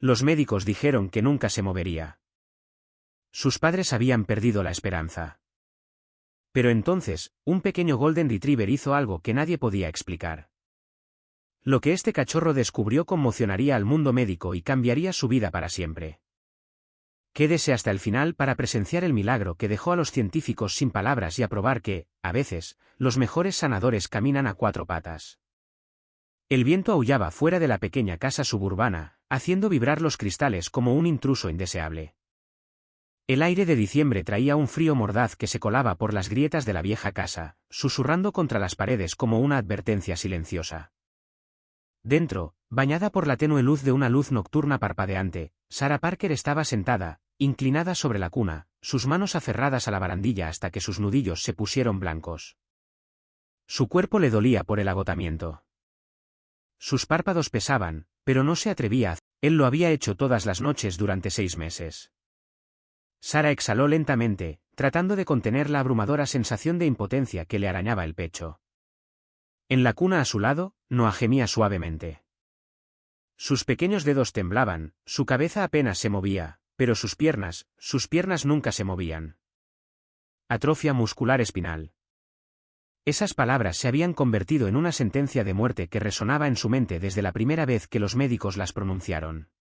Los médicos dijeron que nunca se movería. Sus padres habían perdido la esperanza. Pero entonces, un pequeño Golden Retriever hizo algo que nadie podía explicar. Lo que este cachorro descubrió conmocionaría al mundo médico y cambiaría su vida para siempre. Quédese hasta el final para presenciar el milagro que dejó a los científicos sin palabras y a probar que, a veces, los mejores sanadores caminan a cuatro patas. El viento aullaba fuera de la pequeña casa suburbana, haciendo vibrar los cristales como un intruso indeseable. El aire de diciembre traía un frío mordaz que se colaba por las grietas de la vieja casa, susurrando contra las paredes como una advertencia silenciosa. Dentro, bañada por la tenue luz de una luz nocturna parpadeante, Sarah Parker estaba sentada, inclinada sobre la cuna, sus manos aferradas a la barandilla hasta que sus nudillos se pusieron blancos. Su cuerpo le dolía por el agotamiento. Sus párpados pesaban, pero no se atrevía a... Él lo había hecho todas las noches durante 6 meses. Sarah exhaló lentamente, tratando de contener la abrumadora sensación de impotencia que le arañaba el pecho. En la cuna a su lado, Noah gemía suavemente. Sus pequeños dedos temblaban, su cabeza apenas se movía, pero sus piernas nunca se movían. Atrofia muscular espinal. Esas palabras se habían convertido en una sentencia de muerte que resonaba en su mente desde la primera vez que los médicos las pronunciaron.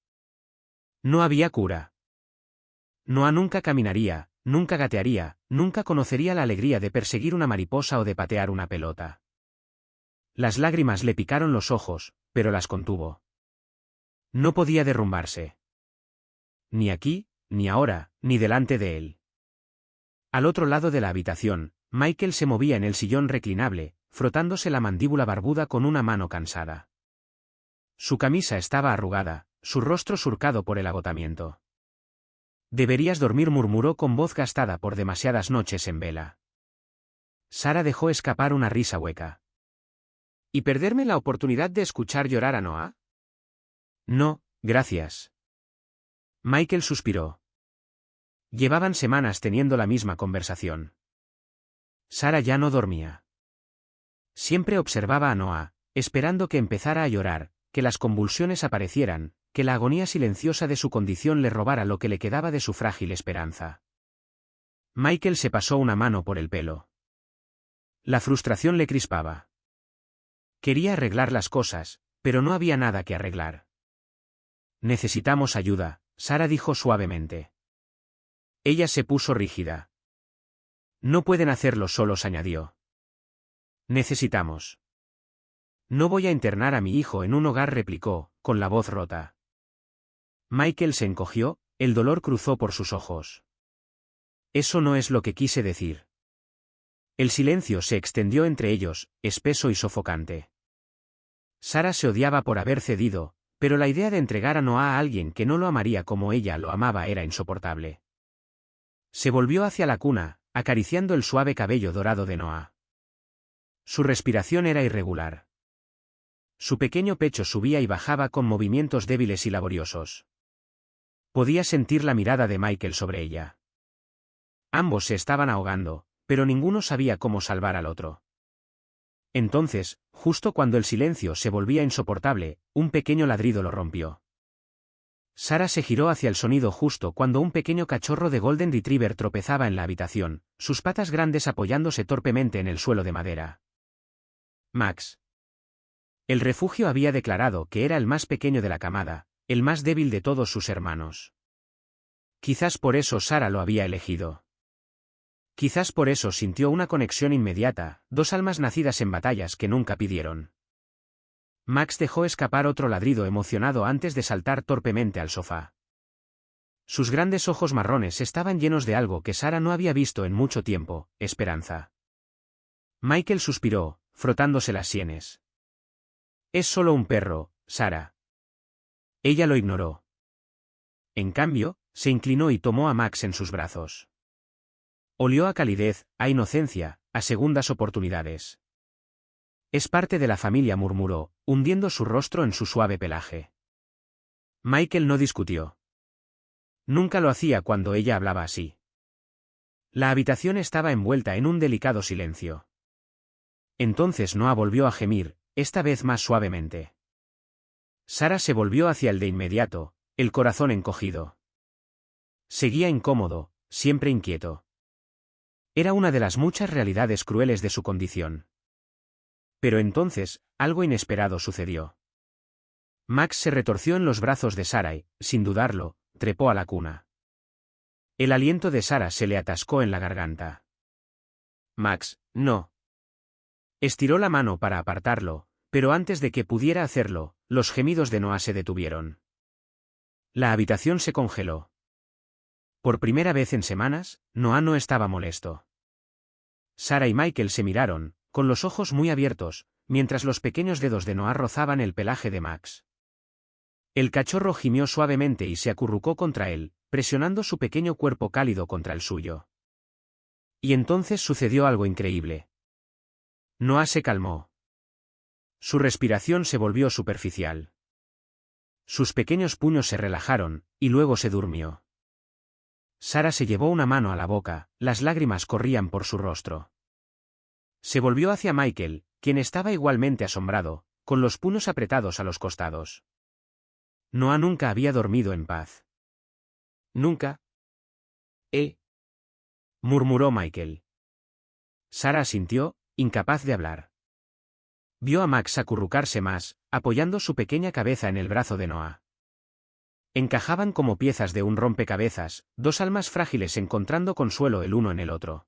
No había cura. Noah nunca caminaría, nunca gatearía, nunca conocería la alegría de perseguir una mariposa o de patear una pelota. Las lágrimas le picaron los ojos, pero las contuvo. No podía derrumbarse. Ni aquí, ni ahora, ni delante de él. Al otro lado de la habitación, Michael se movía en el sillón reclinable, frotándose la mandíbula barbuda con una mano cansada. Su camisa estaba arrugada, su rostro surcado por el agotamiento. Deberías dormir, murmuró con voz gastada por demasiadas noches en vela. Sarah dejó escapar una risa hueca. ¿Y perderme la oportunidad de escuchar llorar a Noah? No, gracias. Michael suspiró. Llevaban semanas teniendo la misma conversación. Sarah ya no dormía. Siempre observaba a Noah, esperando que empezara a llorar, que las convulsiones aparecieran, que la agonía silenciosa de su condición le robara lo que le quedaba de su frágil esperanza. Michael se pasó una mano por el pelo. La frustración le crispaba. Quería arreglar las cosas, pero no había nada que arreglar. Necesitamos ayuda, Sarah dijo suavemente. Ella se puso rígida. No pueden hacerlo solos, añadió. Necesitamos. No voy a internar a mi hijo en un hogar, replicó, con la voz rota. Michael se encogió, el dolor cruzó por sus ojos. Eso no es lo que quise decir. El silencio se extendió entre ellos, espeso y sofocante. Sarah se odiaba por haber cedido, pero la idea de entregar a Noah a alguien que no lo amaría como ella lo amaba era insoportable. Se volvió hacia la cuna, acariciando el suave cabello dorado de Noah. Su respiración era irregular. Su pequeño pecho subía y bajaba con movimientos débiles y laboriosos. Podía sentir la mirada de Michael sobre ella. Ambos se estaban ahogando, pero ninguno sabía cómo salvar al otro. Entonces, justo cuando el silencio se volvía insoportable, un pequeño ladrido lo rompió. Sarah se giró hacia el sonido justo cuando un pequeño cachorro de Golden Retriever tropezaba en la habitación, sus patas grandes apoyándose torpemente en el suelo de madera. Max. El refugio había declarado que era el más pequeño de la camada, el más débil de todos sus hermanos. Quizás por eso Sarah lo había elegido. Quizás por eso sintió una conexión inmediata, dos almas nacidas en batallas que nunca pidieron. Max dejó escapar otro ladrido emocionado antes de saltar torpemente al sofá. Sus grandes ojos marrones estaban llenos de algo que Sarah no había visto en mucho tiempo, esperanza. Michael suspiró, frotándose las sienes. Es solo un perro, Sarah. Ella lo ignoró. En cambio, se inclinó y tomó a Max en sus brazos. Olió a calidez, a inocencia, a segundas oportunidades. Es parte de la familia, murmuró, hundiendo su rostro en su suave pelaje. Michael no discutió. Nunca lo hacía cuando ella hablaba así. La habitación estaba envuelta en un delicado silencio. Entonces Noah volvió a gemir, esta vez más suavemente. Sarah se volvió hacia él de inmediato, el corazón encogido. Seguía incómodo, siempre inquieto. Era una de las muchas realidades crueles de su condición. Pero entonces, algo inesperado sucedió. Max se retorció en los brazos de Sarah y, sin dudarlo, trepó a la cuna. El aliento de Sarah se le atascó en la garganta. Max, no. Estiró la mano para apartarlo, pero antes de que pudiera hacerlo, los gemidos de Noah se detuvieron. La habitación se congeló. Por primera vez en semanas, Noah no estaba molesto. Sarah y Michael se miraron, con los ojos muy abiertos, mientras los pequeños dedos de Noah rozaban el pelaje de Max. El cachorro gimió suavemente y se acurrucó contra él, presionando su pequeño cuerpo cálido contra el suyo. Y entonces sucedió algo increíble. Noah se calmó. Su respiración se volvió superficial. Sus pequeños puños se relajaron, y luego se durmió. Sarah se llevó una mano a la boca, las lágrimas corrían por su rostro. Se volvió hacia Michael, quien estaba igualmente asombrado, con los puños apretados a los costados. Noah nunca había dormido en paz. ¿Nunca? Murmuró Michael. Sarah asintió, incapaz de hablar. Vio a Max acurrucarse más, apoyando su pequeña cabeza en el brazo de Noah. Encajaban como piezas de un rompecabezas, dos almas frágiles encontrando consuelo el uno en el otro.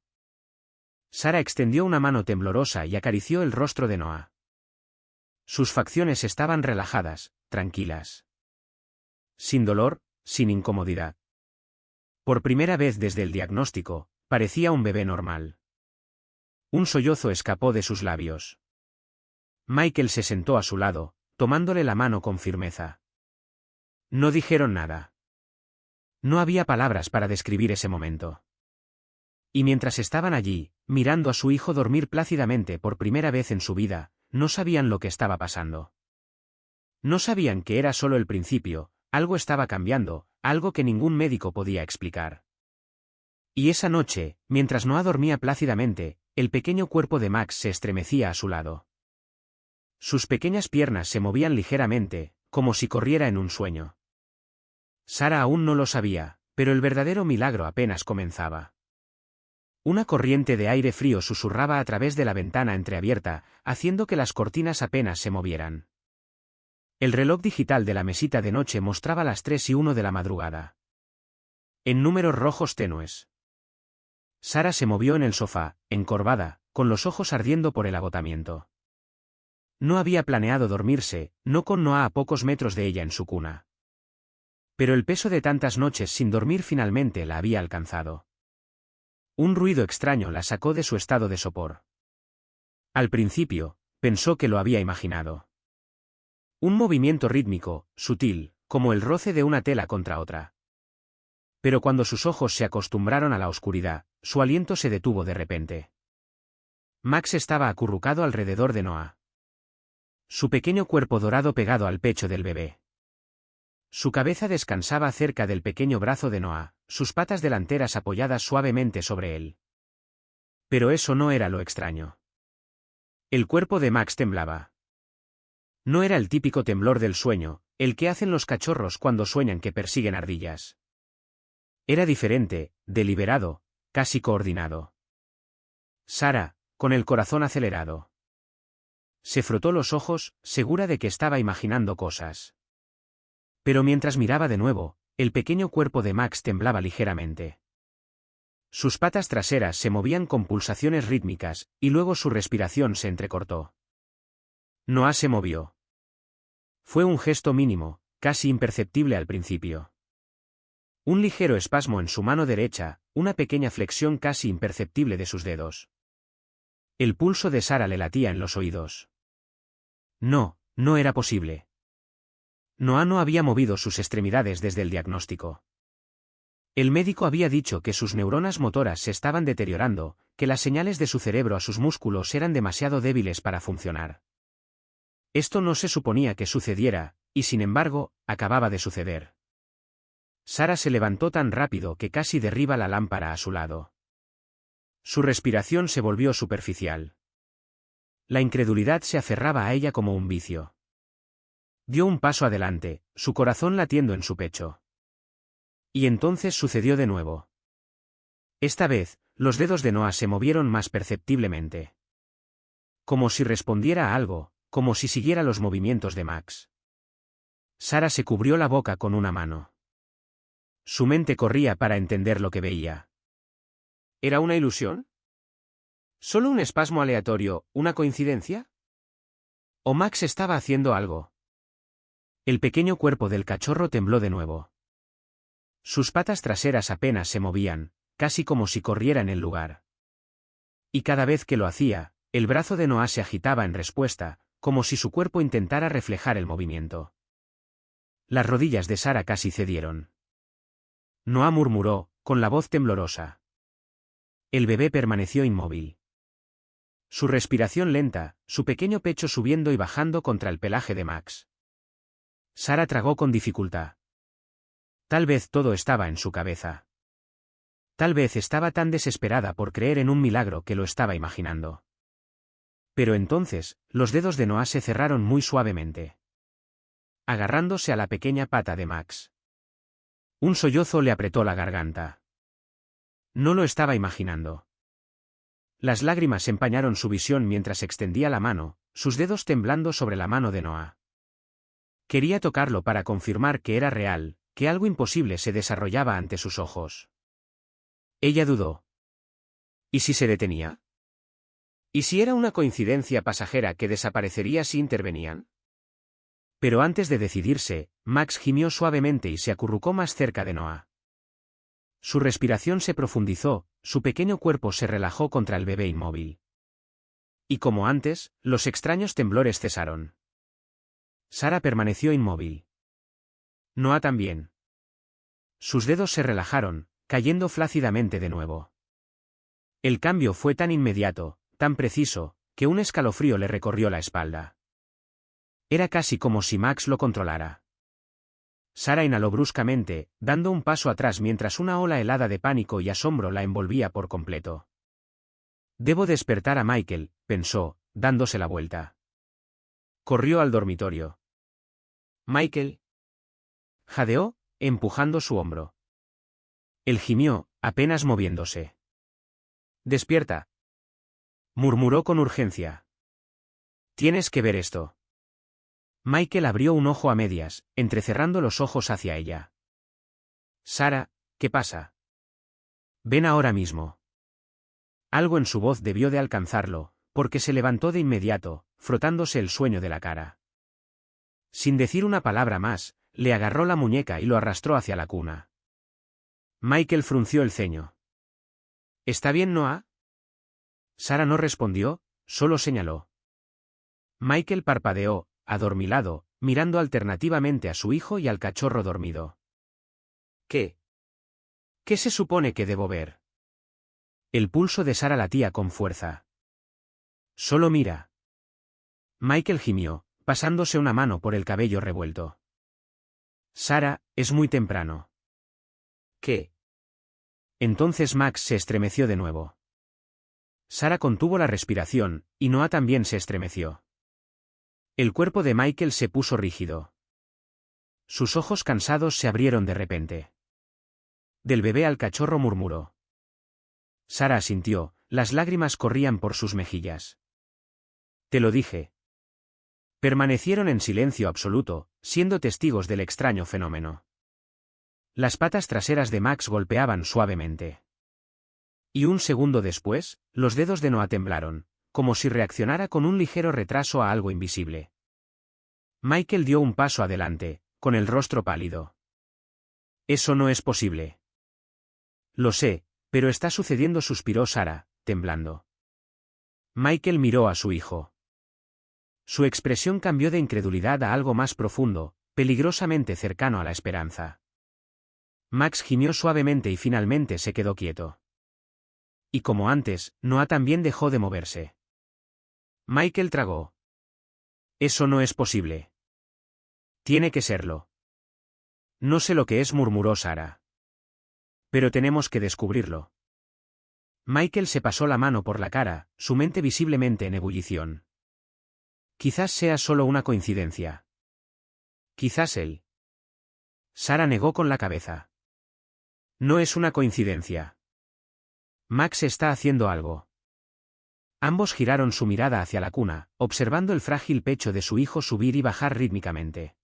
Sarah extendió una mano temblorosa y acarició el rostro de Noah. Sus facciones estaban relajadas, tranquilas. Sin dolor, sin incomodidad. Por primera vez desde el diagnóstico, parecía un bebé normal. Un sollozo escapó de sus labios. Michael se sentó a su lado, tomándole la mano con firmeza. No dijeron nada. No había palabras para describir ese momento. Y mientras estaban allí, mirando a su hijo dormir plácidamente por primera vez en su vida, no sabían lo que estaba pasando. No sabían que era solo el principio, algo estaba cambiando, algo que ningún médico podía explicar. Y esa noche, mientras Noah dormía plácidamente, el pequeño cuerpo de Max se estremecía a su lado. Sus pequeñas piernas se movían ligeramente, como si corriera en un sueño. Sarah aún no lo sabía, pero el verdadero milagro apenas comenzaba. Una corriente de aire frío susurraba a través de la ventana entreabierta, haciendo que las cortinas apenas se movieran. El reloj digital de la mesita de noche mostraba las 3:01 de la madrugada. En números rojos tenues. Sarah se movió en el sofá, encorvada, con los ojos ardiendo por el agotamiento. No había planeado dormirse, no con Noah a pocos metros de ella en su cuna. Pero el peso de tantas noches sin dormir finalmente la había alcanzado. Un ruido extraño la sacó de su estado de sopor. Al principio, pensó que lo había imaginado. Un movimiento rítmico, sutil, como el roce de una tela contra otra. Pero cuando sus ojos se acostumbraron a la oscuridad, su aliento se detuvo de repente. Max estaba acurrucado alrededor de Noah. Su pequeño cuerpo dorado pegado al pecho del bebé. Su cabeza descansaba cerca del pequeño brazo de Noah, sus patas delanteras apoyadas suavemente sobre él. Pero eso no era lo extraño. El cuerpo de Max temblaba. No era el típico temblor del sueño, el que hacen los cachorros cuando sueñan que persiguen ardillas. Era diferente, deliberado, casi coordinado. Sarah, con el corazón acelerado. Se frotó los ojos, segura de que estaba imaginando cosas. Pero mientras miraba de nuevo, el pequeño cuerpo de Max temblaba ligeramente. Sus patas traseras se movían con pulsaciones rítmicas, y luego su respiración se entrecortó. Noah se movió. Fue un gesto mínimo, casi imperceptible al principio. Un ligero espasmo en su mano derecha, una pequeña flexión casi imperceptible de sus dedos. El pulso de Sarah le latía en los oídos. No, no era posible. Noah no había movido sus extremidades desde el diagnóstico. El médico había dicho que sus neuronas motoras se estaban deteriorando, que las señales de su cerebro a sus músculos eran demasiado débiles para funcionar. Esto no se suponía que sucediera, y sin embargo, acababa de suceder. Sarah se levantó tan rápido que casi derriba la lámpara a su lado. Su respiración se volvió superficial. La incredulidad se aferraba a ella como un vicio. Dio un paso adelante, su corazón latiendo en su pecho. Y entonces sucedió de nuevo. Esta vez, los dedos de Noah se movieron más perceptiblemente. Como si respondiera a algo, como si siguiera los movimientos de Max. Sarah se cubrió la boca con una mano. Su mente corría para entender lo que veía. ¿Era una ilusión? ¿Solo un espasmo aleatorio, una coincidencia? ¿O Max estaba haciendo algo? El pequeño cuerpo del cachorro tembló de nuevo. Sus patas traseras apenas se movían, casi como si corriera en el lugar. Y cada vez que lo hacía, el brazo de Noah se agitaba en respuesta, como si su cuerpo intentara reflejar el movimiento. Las rodillas de Sarah casi cedieron. Noah murmuró, con la voz temblorosa. El bebé permaneció inmóvil. Su respiración lenta, su pequeño pecho subiendo y bajando contra el pelaje de Max. Sarah tragó con dificultad. Tal vez todo estaba en su cabeza. Tal vez estaba tan desesperada por creer en un milagro que lo estaba imaginando. Pero entonces, los dedos de Noah se cerraron muy suavemente, agarrándose a la pequeña pata de Max. Un sollozo le apretó la garganta. No lo estaba imaginando. Las lágrimas empañaron su visión mientras extendía la mano, sus dedos temblando sobre la mano de Noah. Quería tocarlo para confirmar que era real, que algo imposible se desarrollaba ante sus ojos. Ella dudó. ¿Y si se detenía? ¿Y si era una coincidencia pasajera que desaparecería si intervenían? Pero antes de decidirse, Max gimió suavemente y se acurrucó más cerca de Noah. Su respiración se profundizó, su pequeño cuerpo se relajó contra el bebé inmóvil. Y como antes, los extraños temblores cesaron. Sarah permaneció inmóvil. Noah también. Sus dedos se relajaron, cayendo flácidamente de nuevo. El cambio fue tan inmediato, tan preciso, que un escalofrío le recorrió la espalda. Era casi como si Max lo controlara. Sarah inhaló bruscamente, dando un paso atrás mientras una ola helada de pánico y asombro la envolvía por completo. Debo despertar a Michael, pensó, dándose la vuelta. Corrió al dormitorio. Michael. Jadeó, empujando su hombro. Él gimió, apenas moviéndose. Despierta. Murmuró con urgencia. Tienes que ver esto. Michael abrió un ojo a medias, entrecerrando los ojos hacia ella. Sarah, ¿qué pasa? Ven ahora mismo. Algo en su voz debió de alcanzarlo, porque se levantó de inmediato, frotándose el sueño de la cara. Sin decir una palabra más, le agarró la muñeca y lo arrastró hacia la cuna. Michael frunció el ceño. ¿Está bien, Noah? Sarah no respondió, solo señaló. Michael parpadeó, adormilado, mirando alternativamente a su hijo y al cachorro dormido. ¿Qué? ¿Qué se supone que debo ver? El pulso de Sarah latía con fuerza. Solo mira. Michael gimió, pasándose una mano por el cabello revuelto. Sarah, es muy temprano. ¿Qué? Entonces Max se estremeció de nuevo. Sarah contuvo la respiración, y Noah también se estremeció. El cuerpo de Michael se puso rígido. Sus ojos cansados se abrieron de repente. Del bebé al cachorro murmuró. Sarah asintió, las lágrimas corrían por sus mejillas. Te lo dije. Permanecieron en silencio absoluto, siendo testigos del extraño fenómeno. Las patas traseras de Max golpeaban suavemente. Y un segundo después, los dedos de Noah temblaron, como si reaccionara con un ligero retraso a algo invisible. Michael dio un paso adelante, con el rostro pálido. Eso no es posible. Lo sé, pero está sucediendo, suspiró Sarah, temblando. Michael miró a su hijo. Su expresión cambió de incredulidad a algo más profundo, peligrosamente cercano a la esperanza. Max gimió suavemente y finalmente se quedó quieto. Y como antes, Noah también dejó de moverse. Michael tragó. Eso no es posible. Tiene que serlo. No sé lo que es, murmuró Sarah. Pero tenemos que descubrirlo. Michael se pasó la mano por la cara, su mente visiblemente en ebullición. Quizás sea solo una coincidencia. Quizás él. Sara negó con la cabeza. No es una coincidencia. Max está haciendo algo. Ambos giraron su mirada hacia la cuna, observando el frágil pecho de su hijo subir y bajar rítmicamente.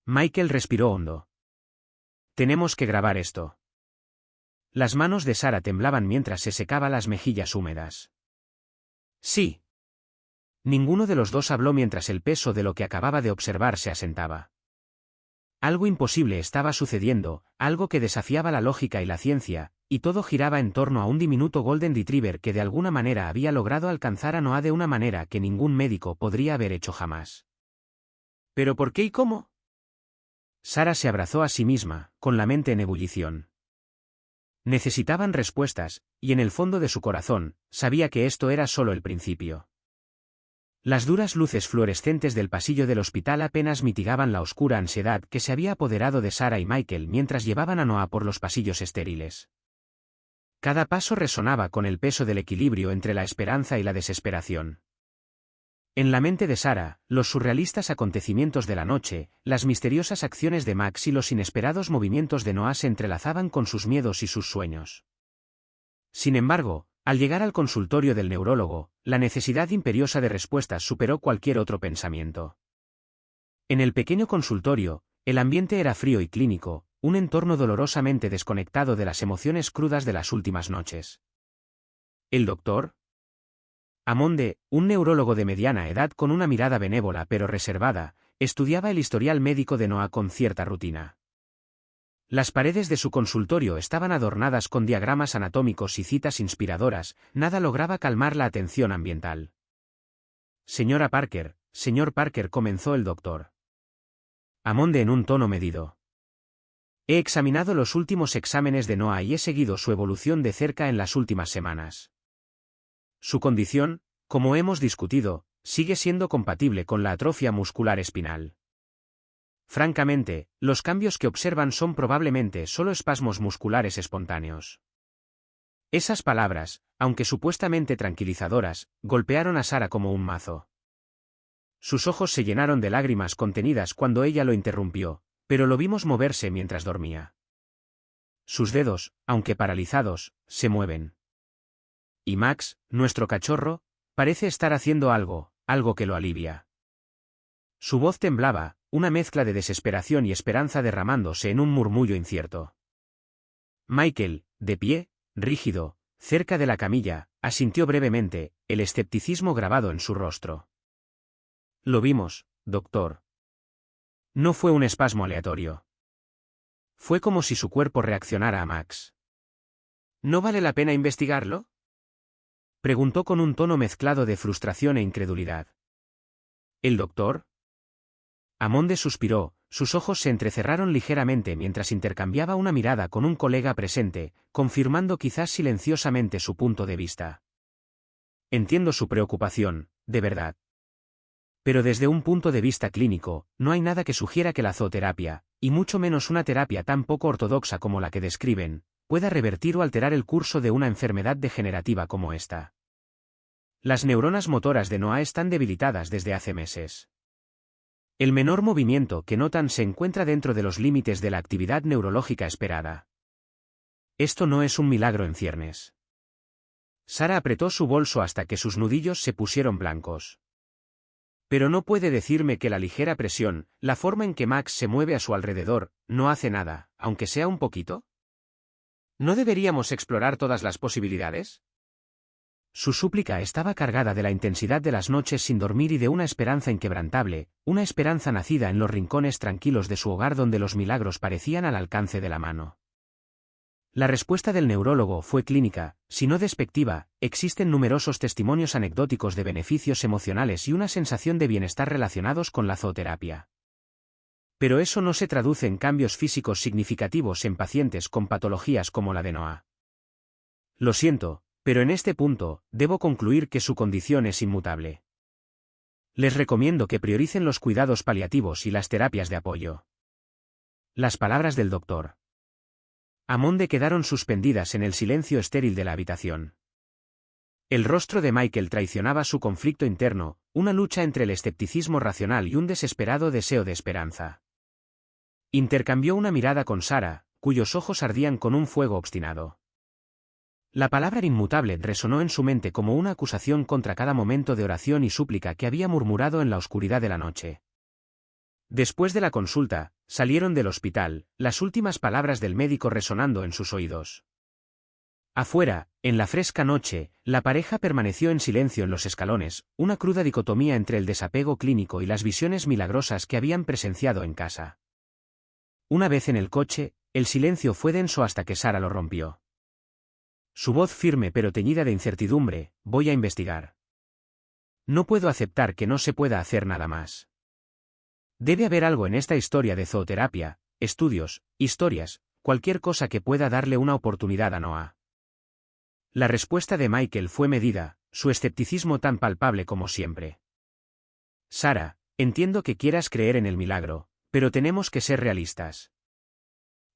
Michael respiró hondo. Tenemos que grabar esto. Las manos de Sara temblaban mientras se secaba las mejillas húmedas. Sí. Ninguno de los dos habló mientras el peso de lo que acababa de observar se asentaba. Algo imposible estaba sucediendo, algo que desafiaba la lógica y la ciencia, y todo giraba en torno a un diminuto Golden Retriever que de alguna manera había logrado alcanzar a Noah de una manera que ningún médico podría haber hecho jamás. ¿Pero por qué y cómo? Sara se abrazó a sí misma, con la mente en ebullición. Necesitaban respuestas, y en el fondo de su corazón, sabía que esto era solo el principio. Las duras luces fluorescentes del pasillo del hospital apenas mitigaban la oscura ansiedad que se había apoderado de Sara y Michael mientras llevaban a Noah por los pasillos estériles. Cada paso resonaba con el peso del equilibrio entre la esperanza y la desesperación. En la mente de Sara, los surrealistas acontecimientos de la noche, las misteriosas acciones de Max y los inesperados movimientos de Noah se entrelazaban con sus miedos y sus sueños. Sin embargo, al llegar al consultorio del neurólogo, la necesidad imperiosa de respuestas superó cualquier otro pensamiento. En el pequeño consultorio, el ambiente era frío y clínico, un entorno dolorosamente desconectado de las emociones crudas de las últimas noches. ¿El doctor? Amonde, un neurólogo de mediana edad con una mirada benévola pero reservada, estudiaba el historial médico de Noah con cierta rutina. Las paredes de su consultorio estaban adornadas con diagramas anatómicos y citas inspiradoras, nada lograba calmar la atención ambiental. Señor Parker, comenzó el doctor. Amonde en un tono medido. He examinado los últimos exámenes de Noah y he seguido su evolución de cerca en las últimas semanas. Su condición, como hemos discutido, sigue siendo compatible con la atrofia muscular espinal. Francamente, los cambios que observan son probablemente solo espasmos musculares espontáneos. Esas palabras, aunque supuestamente tranquilizadoras, golpearon a Sara como un mazo. Sus ojos se llenaron de lágrimas contenidas cuando ella lo interrumpió, pero lo vimos moverse mientras dormía. Sus dedos, aunque paralizados, se mueven. Y Max, nuestro cachorro, parece estar haciendo algo que lo alivia. Su voz temblaba, una mezcla de desesperación y esperanza derramándose en un murmullo incierto. Michael, de pie, rígido, cerca de la camilla, asintió brevemente, el escepticismo grabado en su rostro. Lo vimos, doctor. No fue un espasmo aleatorio. Fue como si su cuerpo reaccionara a Max. ¿No vale la pena investigarlo? Preguntó con un tono mezclado de frustración e incredulidad. ¿El doctor? Amonde suspiró, sus ojos se entrecerraron ligeramente mientras intercambiaba una mirada con un colega presente, confirmando quizás silenciosamente su punto de vista. Entiendo su preocupación, de verdad. Pero desde un punto de vista clínico, no hay nada que sugiera que la zooterapia, y mucho menos una terapia tan poco ortodoxa como la que describen, pueda revertir o alterar el curso de una enfermedad degenerativa como esta. Las neuronas motoras de Noah están debilitadas desde hace meses. El menor movimiento que notan se encuentra dentro de los límites de la actividad neurológica esperada. Esto no es un milagro en ciernes. Sara apretó su bolso hasta que sus nudillos se pusieron blancos. Pero no puede decirme que la ligera presión, la forma en que Max se mueve a su alrededor, no hace nada, aunque sea un poquito. ¿No deberíamos explorar todas las posibilidades? Su súplica estaba cargada de la intensidad de las noches sin dormir y de una esperanza inquebrantable, una esperanza nacida en los rincones tranquilos de su hogar donde los milagros parecían al alcance de la mano. La respuesta del neurólogo fue clínica, si no despectiva, existen numerosos testimonios anecdóticos de beneficios emocionales y una sensación de bienestar relacionados con la zooterapia. Pero eso no se traduce en cambios físicos significativos en pacientes con patologías como la de Noah. Lo siento, pero en este punto, debo concluir que su condición es inmutable. Les recomiendo que prioricen los cuidados paliativos y las terapias de apoyo. Las palabras del doctor Amonde quedaron suspendidas en el silencio estéril de la habitación. El rostro de Michael traicionaba su conflicto interno, una lucha entre el escepticismo racional y un desesperado deseo de esperanza. Intercambió una mirada con Sarah, cuyos ojos ardían con un fuego obstinado. La palabra inmutable resonó en su mente como una acusación contra cada momento de oración y súplica que había murmurado en la oscuridad de la noche. Después de la consulta, salieron del hospital, las últimas palabras del médico resonando en sus oídos. Afuera, en la fresca noche, la pareja permaneció en silencio en los escalones, una cruda dicotomía entre el desapego clínico y las visiones milagrosas que habían presenciado en casa. Una vez en el coche, el silencio fue denso hasta que Sarah lo rompió. Su voz firme pero teñida de incertidumbre: voy a investigar. No puedo aceptar que no se pueda hacer nada más. Debe haber algo en esta historia de zooterapia, estudios, historias, cualquier cosa que pueda darle una oportunidad a Noah. La respuesta de Michael fue medida, su escepticismo tan palpable como siempre. Sarah, entiendo que quieras creer en el milagro, pero tenemos que ser realistas.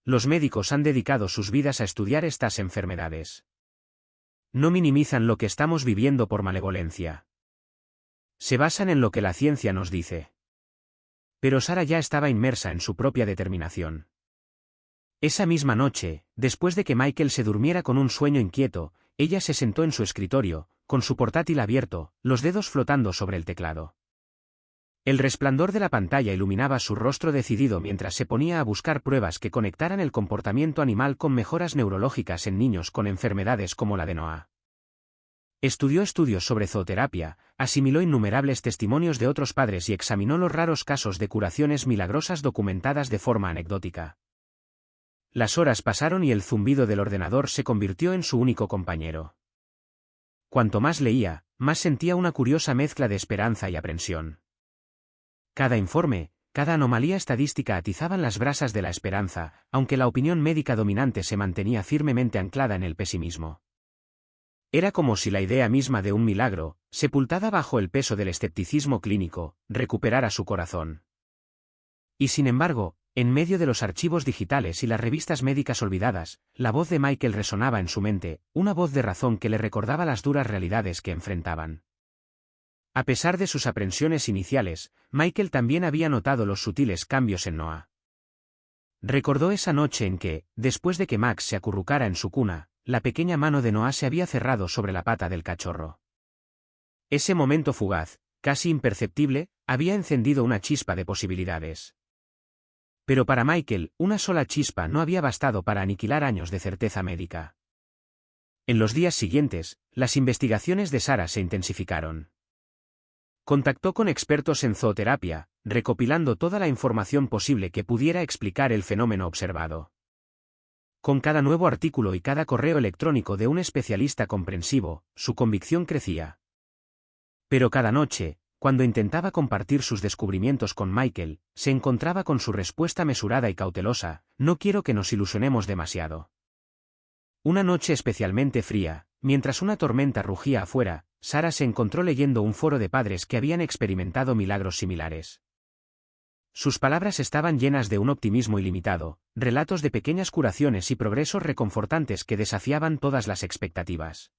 Los médicos han dedicado sus vidas a estudiar estas enfermedades. No minimizan lo que estamos viviendo por malevolencia. Se basan en lo que la ciencia nos dice. Pero Sarah ya estaba inmersa en su propia determinación. Esa misma noche, después de que Michael se durmiera con un sueño inquieto, ella se sentó en su escritorio, con su portátil abierto, los dedos flotando sobre el teclado. El resplandor de la pantalla iluminaba su rostro decidido mientras se ponía a buscar pruebas que conectaran el comportamiento animal con mejoras neurológicas en niños con enfermedades como la de Noah. Estudió estudios sobre zooterapia, asimiló innumerables testimonios de otros padres y examinó los raros casos de curaciones milagrosas documentadas de forma anecdótica. Las horas pasaron y el zumbido del ordenador se convirtió en su único compañero. Cuanto más leía, más sentía una curiosa mezcla de esperanza y aprensión. Cada informe, cada anomalía estadística atizaban las brasas de la esperanza, aunque la opinión médica dominante se mantenía firmemente anclada en el pesimismo. Era como si la idea misma de un milagro, sepultada bajo el peso del escepticismo clínico, recuperara su corazón. Y sin embargo, en medio de los archivos digitales y las revistas médicas olvidadas, la voz de Michael resonaba en su mente, una voz de razón que le recordaba las duras realidades que enfrentaban. A pesar de sus aprensiones iniciales, Michael también había notado los sutiles cambios en Noah. Recordó esa noche en que, después de que Max se acurrucara en su cuna, la pequeña mano de Noah se había cerrado sobre la pata del cachorro. Ese momento fugaz, casi imperceptible, había encendido una chispa de posibilidades. Pero para Michael, una sola chispa no había bastado para aniquilar años de certeza médica. En los días siguientes, las investigaciones de Sarah se intensificaron. Contactó con expertos en zooterapia, recopilando toda la información posible que pudiera explicar el fenómeno observado. Con cada nuevo artículo y cada correo electrónico de un especialista comprensivo, su convicción crecía. Pero cada noche, cuando intentaba compartir sus descubrimientos con Michael, se encontraba con su respuesta mesurada y cautelosa: no quiero que nos ilusionemos demasiado. Una noche especialmente fría, mientras una tormenta rugía afuera, Sarah se encontró leyendo un foro de padres que habían experimentado milagros similares. Sus palabras estaban llenas de un optimismo ilimitado, relatos de pequeñas curaciones y progresos reconfortantes que desafiaban todas las expectativas.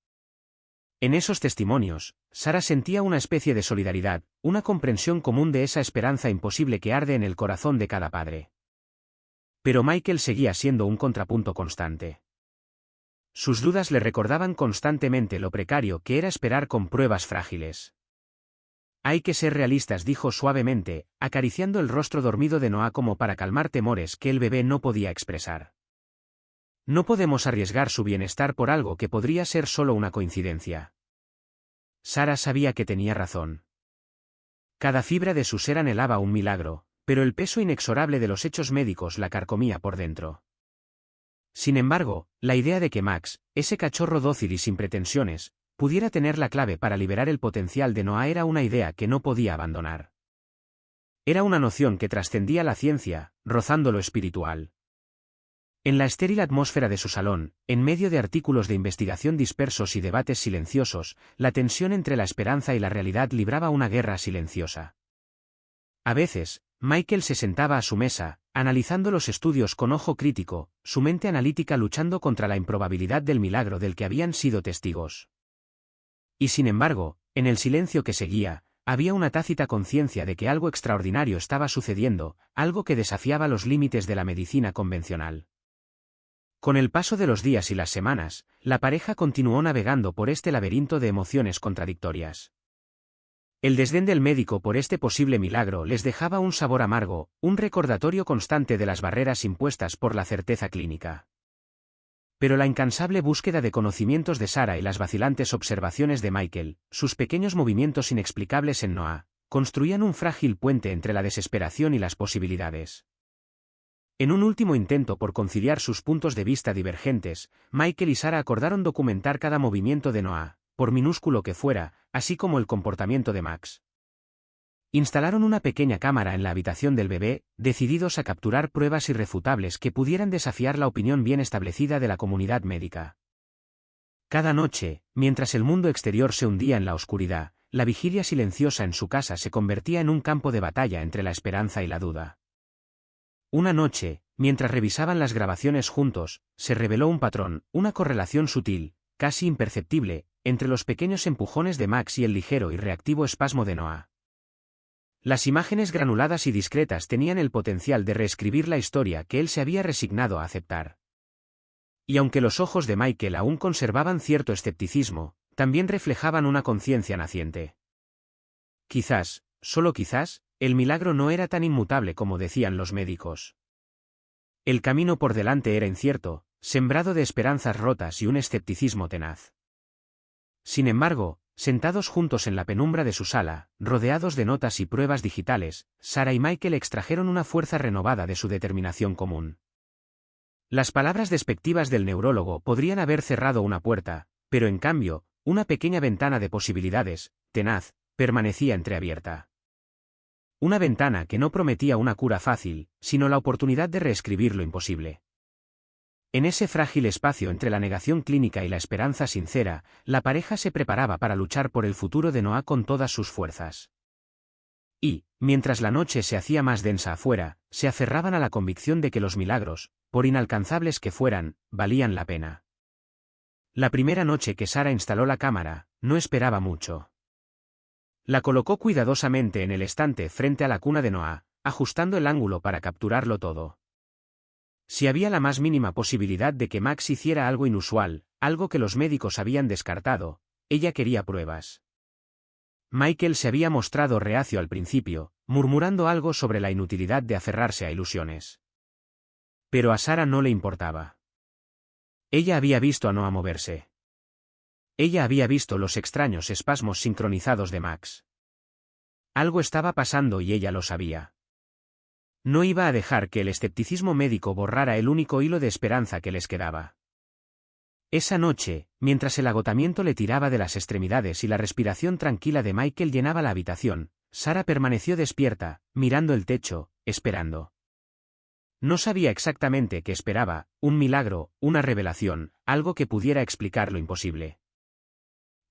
En esos testimonios, Sarah sentía una especie de solidaridad, una comprensión común de esa esperanza imposible que arde en el corazón de cada padre. Pero Michael seguía siendo un contrapunto constante. Sus dudas le recordaban constantemente lo precario que era esperar con pruebas frágiles. Hay que ser realistas, dijo suavemente, acariciando el rostro dormido de Noah como para calmar temores que el bebé no podía expresar. No podemos arriesgar su bienestar por algo que podría ser solo una coincidencia. Sarah sabía que tenía razón. Cada fibra de su ser anhelaba un milagro, pero el peso inexorable de los hechos médicos la carcomía por dentro. Sin embargo, la idea de que Max, ese cachorro dócil y sin pretensiones, pudiera tener la clave para liberar el potencial de Noah era una idea que no podía abandonar. Era una noción que trascendía la ciencia, rozando lo espiritual. En la estéril atmósfera de su salón, en medio de artículos de investigación dispersos y debates silenciosos, la tensión entre la esperanza y la realidad libraba una guerra silenciosa. A veces, Michael se sentaba a su mesa, analizando los estudios con ojo crítico, su mente analítica luchando contra la improbabilidad del milagro del que habían sido testigos. Y sin embargo, en el silencio que seguía, había una tácita conciencia de que algo extraordinario estaba sucediendo, algo que desafiaba los límites de la medicina convencional. Con el paso de los días y las semanas, la pareja continuó navegando por este laberinto de emociones contradictorias. El desdén del médico por este posible milagro les dejaba un sabor amargo, un recordatorio constante de las barreras impuestas por la certeza clínica. Pero la incansable búsqueda de conocimientos de Sarah y las vacilantes observaciones de Michael, sus pequeños movimientos inexplicables en Noah, construían un frágil puente entre la desesperación y las posibilidades. En un último intento por conciliar sus puntos de vista divergentes, Michael y Sarah acordaron documentar cada movimiento de Noah, por minúsculo que fuera, así como el comportamiento de Max. Instalaron una pequeña cámara en la habitación del bebé, decididos a capturar pruebas irrefutables que pudieran desafiar la opinión bien establecida de la comunidad médica. Cada noche, mientras el mundo exterior se hundía en la oscuridad, la vigilia silenciosa en su casa se convertía en un campo de batalla entre la esperanza y la duda. Una noche, mientras revisaban las grabaciones juntos, se reveló un patrón, una correlación sutil, casi imperceptible, entre los pequeños empujones de Max y el ligero y reactivo espasmo de Noah. Las imágenes granuladas y discretas tenían el potencial de reescribir la historia que él se había resignado a aceptar. Y aunque los ojos de Michael aún conservaban cierto escepticismo, también reflejaban una conciencia naciente. Quizás, solo quizás, el milagro no era tan inmutable como decían los médicos. El camino por delante era incierto, sembrado de esperanzas rotas y un escepticismo tenaz. Sin embargo, sentados juntos en la penumbra de su sala, rodeados de notas y pruebas digitales, Sarah y Michael extrajeron una fuerza renovada de su determinación común. Las palabras despectivas del neurólogo podrían haber cerrado una puerta, pero en cambio, una pequeña ventana de posibilidades, tenaz, permanecía entreabierta. Una ventana que no prometía una cura fácil, sino la oportunidad de reescribir lo imposible. En ese frágil espacio entre la negación clínica y la esperanza sincera, la pareja se preparaba para luchar por el futuro de Noah con todas sus fuerzas. Y, mientras la noche se hacía más densa afuera, se aferraban a la convicción de que los milagros, por inalcanzables que fueran, valían la pena. La primera noche que Sarah instaló la cámara, no esperaba mucho. La colocó cuidadosamente en el estante frente a la cuna de Noah, ajustando el ángulo para capturarlo todo. Si había la más mínima posibilidad de que Max hiciera algo inusual, algo que los médicos habían descartado, ella quería pruebas. Michael se había mostrado reacio al principio, murmurando algo sobre la inutilidad de aferrarse a ilusiones. Pero a Sarah no le importaba. Ella había visto a Noah moverse. Ella había visto los extraños espasmos sincronizados de Max. Algo estaba pasando y ella lo sabía. No iba a dejar que el escepticismo médico borrara el único hilo de esperanza que les quedaba. Esa noche, mientras el agotamiento le tiraba de las extremidades y la respiración tranquila de Michael llenaba la habitación, Sarah permaneció despierta, mirando el techo, esperando. No sabía exactamente qué esperaba, un milagro, una revelación, algo que pudiera explicar lo imposible.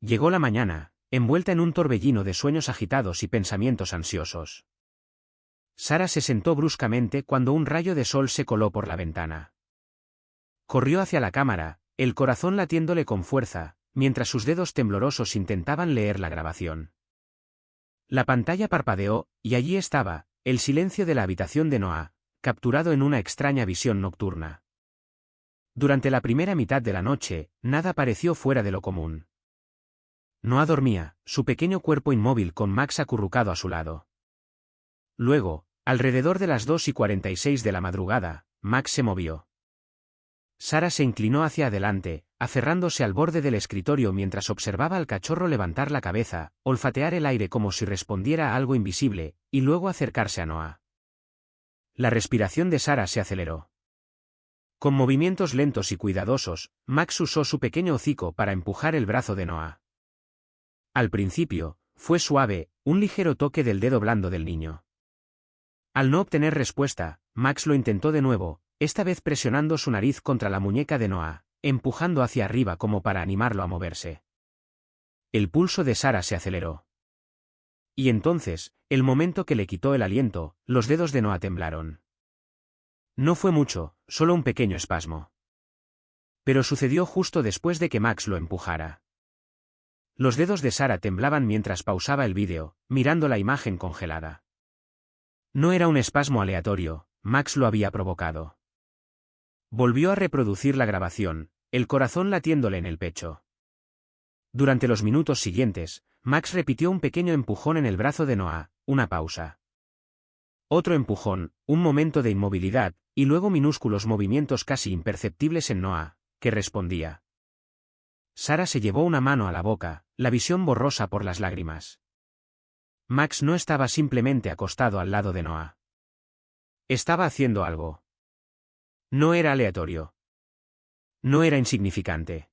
Llegó la mañana, envuelta en un torbellino de sueños agitados y pensamientos ansiosos. Sarah se sentó bruscamente cuando un rayo de sol se coló por la ventana. Corrió hacia la cámara, el corazón latiéndole con fuerza, mientras sus dedos temblorosos intentaban leer la grabación. La pantalla parpadeó, y allí estaba, el silencio de la habitación de Noah, capturado en una extraña visión nocturna. Durante la primera mitad de la noche, nada pareció fuera de lo común. Noah dormía, su pequeño cuerpo inmóvil con Max acurrucado a su lado. Luego, alrededor de las 2:46 de la madrugada, Max se movió. Sarah se inclinó hacia adelante, aferrándose al borde del escritorio mientras observaba al cachorro levantar la cabeza, olfatear el aire como si respondiera a algo invisible, y luego acercarse a Noah. La respiración de Sarah se aceleró. Con movimientos lentos y cuidadosos, Max usó su pequeño hocico para empujar el brazo de Noah. Al principio, fue suave, un ligero toque del dedo blando del niño. Al no obtener respuesta, Max lo intentó de nuevo, esta vez presionando su nariz contra la muñeca de Noah, empujando hacia arriba como para animarlo a moverse. El pulso de Sarah se aceleró. Y entonces, el momento que le quitó el aliento, los dedos de Noah temblaron. No fue mucho, solo un pequeño espasmo. Pero sucedió justo después de que Max lo empujara. Los dedos de Sara temblaban mientras pausaba el vídeo, mirando la imagen congelada. No era un espasmo aleatorio, Max lo había provocado. Volvió a reproducir la grabación, el corazón latiéndole en el pecho. Durante los minutos siguientes, Max repitió un pequeño empujón en el brazo de Noah, una pausa. Otro empujón, un momento de inmovilidad, y luego minúsculos movimientos casi imperceptibles en Noah, que respondía. Sara se llevó una mano a la boca, la visión borrosa por las lágrimas. Max no estaba simplemente acostado al lado de Noah. Estaba haciendo algo. No era aleatorio. No era insignificante.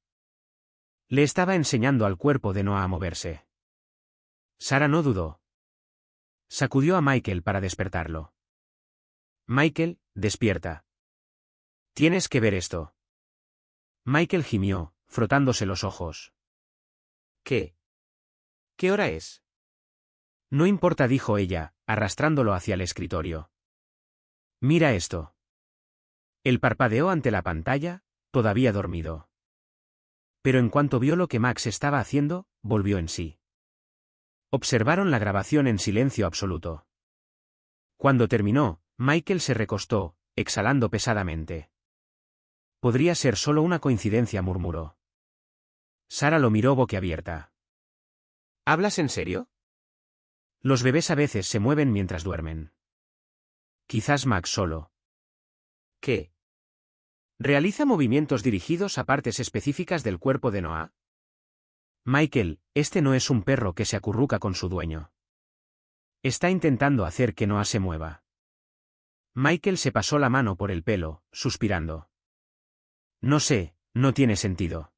Le estaba enseñando al cuerpo de Noah a moverse. Sara no dudó. Sacudió a Michael para despertarlo. Michael, despierta. Tienes que ver esto. Michael gimió, frotándose los ojos. ¿Qué? ¿Qué hora es? No importa, dijo ella, arrastrándolo hacia el escritorio. Mira esto. Él parpadeó ante la pantalla, todavía dormido. Pero en cuanto vio lo que Max estaba haciendo, volvió en sí. Observaron la grabación en silencio absoluto. Cuando terminó, Michael se recostó, exhalando pesadamente. Podría ser solo una coincidencia, murmuró. Sara lo miró boquiabierta. ¿Hablas en serio? Los bebés a veces se mueven mientras duermen. Quizás Max solo. ¿Qué? ¿Realiza movimientos dirigidos a partes específicas del cuerpo de Noah? Michael, este no es un perro que se acurruca con su dueño. Está intentando hacer que Noah se mueva. Michael se pasó la mano por el pelo, suspirando. No sé, no tiene sentido.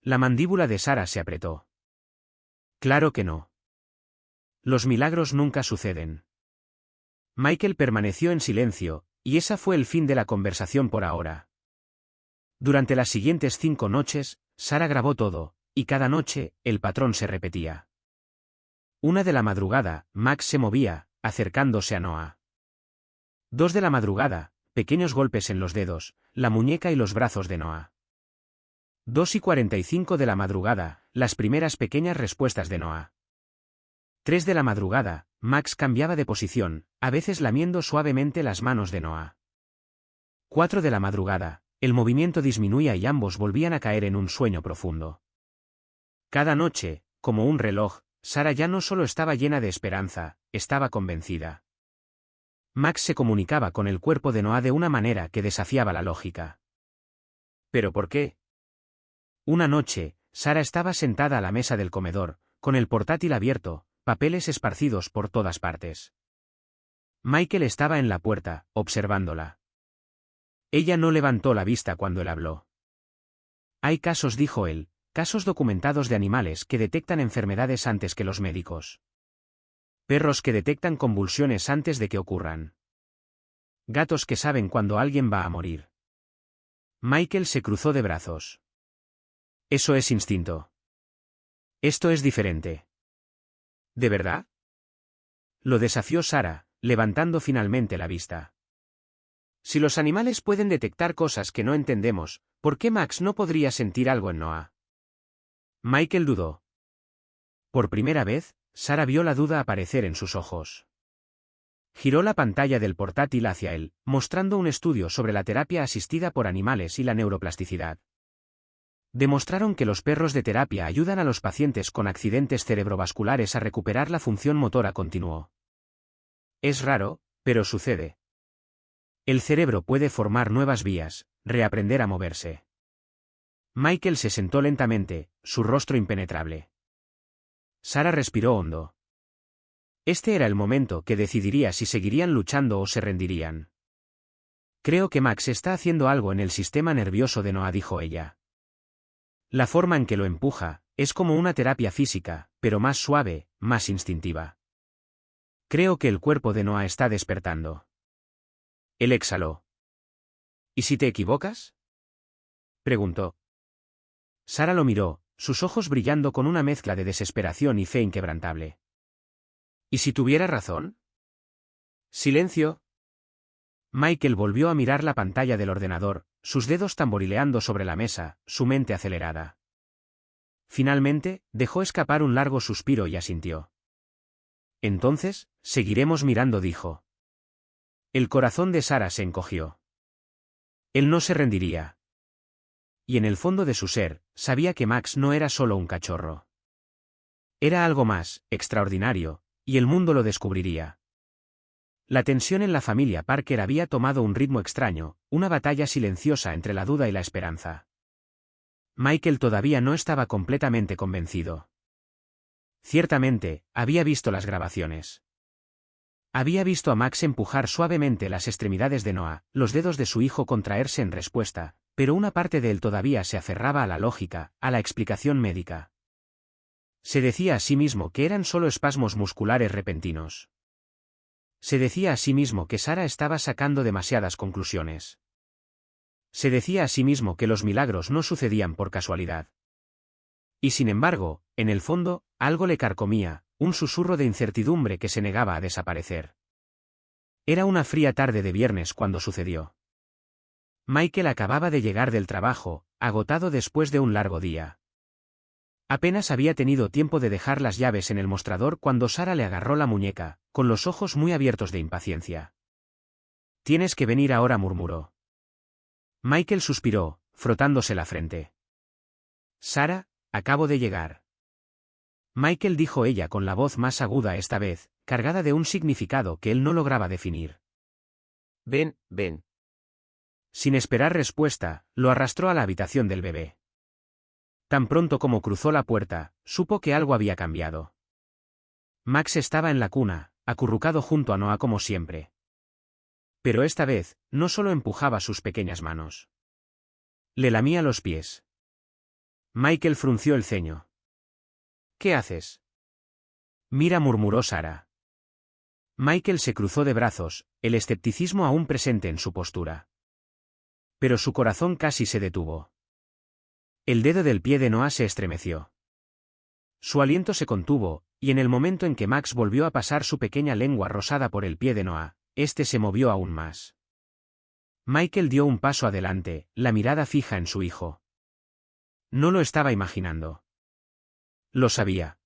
La mandíbula de Sara se apretó. Claro que no. Los milagros nunca suceden. Michael permaneció en silencio, y esa fue el fin de la conversación por ahora. Durante las siguientes 5 noches, Sara grabó todo, y cada noche, el patrón se repetía. 1 de la madrugada, Max se movía, acercándose a Noah. 2 de la madrugada, pequeños golpes en los dedos, la muñeca y los brazos de Noah. 2:45 de la madrugada, las primeras pequeñas respuestas de Noah. 3 de la madrugada, Max cambiaba de posición, a veces lamiendo suavemente las manos de Noah. 4 de la madrugada, el movimiento disminuía y ambos volvían a caer en un sueño profundo. Cada noche, como un reloj, Sara ya no solo estaba llena de esperanza, estaba convencida. Max se comunicaba con el cuerpo de Noah de una manera que desafiaba la lógica. ¿Pero por qué? Una noche, Sara estaba sentada a la mesa del comedor, con el portátil abierto, papeles esparcidos por todas partes. Michael estaba en la puerta, observándola. Ella no levantó la vista cuando él habló. Hay casos, dijo él, casos documentados de animales que detectan enfermedades antes que los médicos. Perros que detectan convulsiones antes de que ocurran. Gatos que saben cuando alguien va a morir. Michael se cruzó de brazos. Eso es instinto. Esto es diferente. ¿De verdad? Lo desafió Sara, levantando finalmente la vista. Si los animales pueden detectar cosas que no entendemos, ¿por qué Max no podría sentir algo en Noah? Michael dudó. Por primera vez, Sara vio la duda aparecer en sus ojos. Giró la pantalla del portátil hacia él, mostrando un estudio sobre la terapia asistida por animales y la neuroplasticidad. Demostraron que los perros de terapia ayudan a los pacientes con accidentes cerebrovasculares a recuperar la función motora, continuó. Es raro, pero sucede. El cerebro puede formar nuevas vías, reaprender a moverse. Michael se sentó lentamente, su rostro impenetrable. Sara respiró hondo. Este era el momento que decidiría si seguirían luchando o se rendirían. Creo que Max está haciendo algo en el sistema nervioso de Noah, dijo ella. La forma en que lo empuja, es como una terapia física, pero más suave, más instintiva. Creo que el cuerpo de Noah está despertando. Él exhaló. ¿Y si te equivocas? Preguntó. Sara lo miró, sus ojos brillando con una mezcla de desesperación y fe inquebrantable. ¿Y si tuviera razón? Silencio. Michael volvió a mirar la pantalla del ordenador, sus dedos tamborileando sobre la mesa, su mente acelerada. Finalmente, dejó escapar un largo suspiro y asintió. Entonces, seguiremos mirando, dijo. El corazón de Sarah se encogió. Él no se rendiría. Y en el fondo de su ser, sabía que Max no era solo un cachorro. Era algo más, extraordinario, y el mundo lo descubriría. La tensión en la familia Parker había tomado un ritmo extraño, una batalla silenciosa entre la duda y la esperanza. Michael todavía no estaba completamente convencido. Ciertamente, había visto las grabaciones. Había visto a Max empujar suavemente las extremidades de Noah, los dedos de su hijo contraerse en respuesta, pero una parte de él todavía se aferraba a la lógica, a la explicación médica. Se decía a sí mismo que eran solo espasmos musculares repentinos. Se decía a sí mismo que Sarah estaba sacando demasiadas conclusiones. Se decía a sí mismo que los milagros no sucedían por casualidad. Y sin embargo, en el fondo, algo le carcomía, un susurro de incertidumbre que se negaba a desaparecer. Era una fría tarde de viernes cuando sucedió. Michael acababa de llegar del trabajo, agotado después de un largo día. Apenas había tenido tiempo de dejar las llaves en el mostrador cuando Sarah le agarró la muñeca, con los ojos muy abiertos de impaciencia. «Tienes que venir ahora», murmuró. Michael suspiró, frotándose la frente. «Sarah, acabo de llegar». Michael, dijo ella con la voz más aguda esta vez, cargada de un significado que él no lograba definir. Ven, ven. Sin esperar respuesta, lo arrastró a la habitación del bebé. Tan pronto como cruzó la puerta, supo que algo había cambiado. Max estaba en la cuna, acurrucado junto a Noah como siempre. Pero esta vez, no solo empujaba sus pequeñas manos. Le lamía los pies. Michael frunció el ceño. «¿Qué haces?» «Mira», murmuró Sarah. Michael se cruzó de brazos, el escepticismo aún presente en su postura. Pero su corazón casi se detuvo. El dedo del pie de Noah se estremeció. Su aliento se contuvo, y en el momento en que Max volvió a pasar su pequeña lengua rosada por el pie de Noah, este se movió aún más. Michael dio un paso adelante, la mirada fija en su hijo. No lo estaba imaginando. Lo sabía.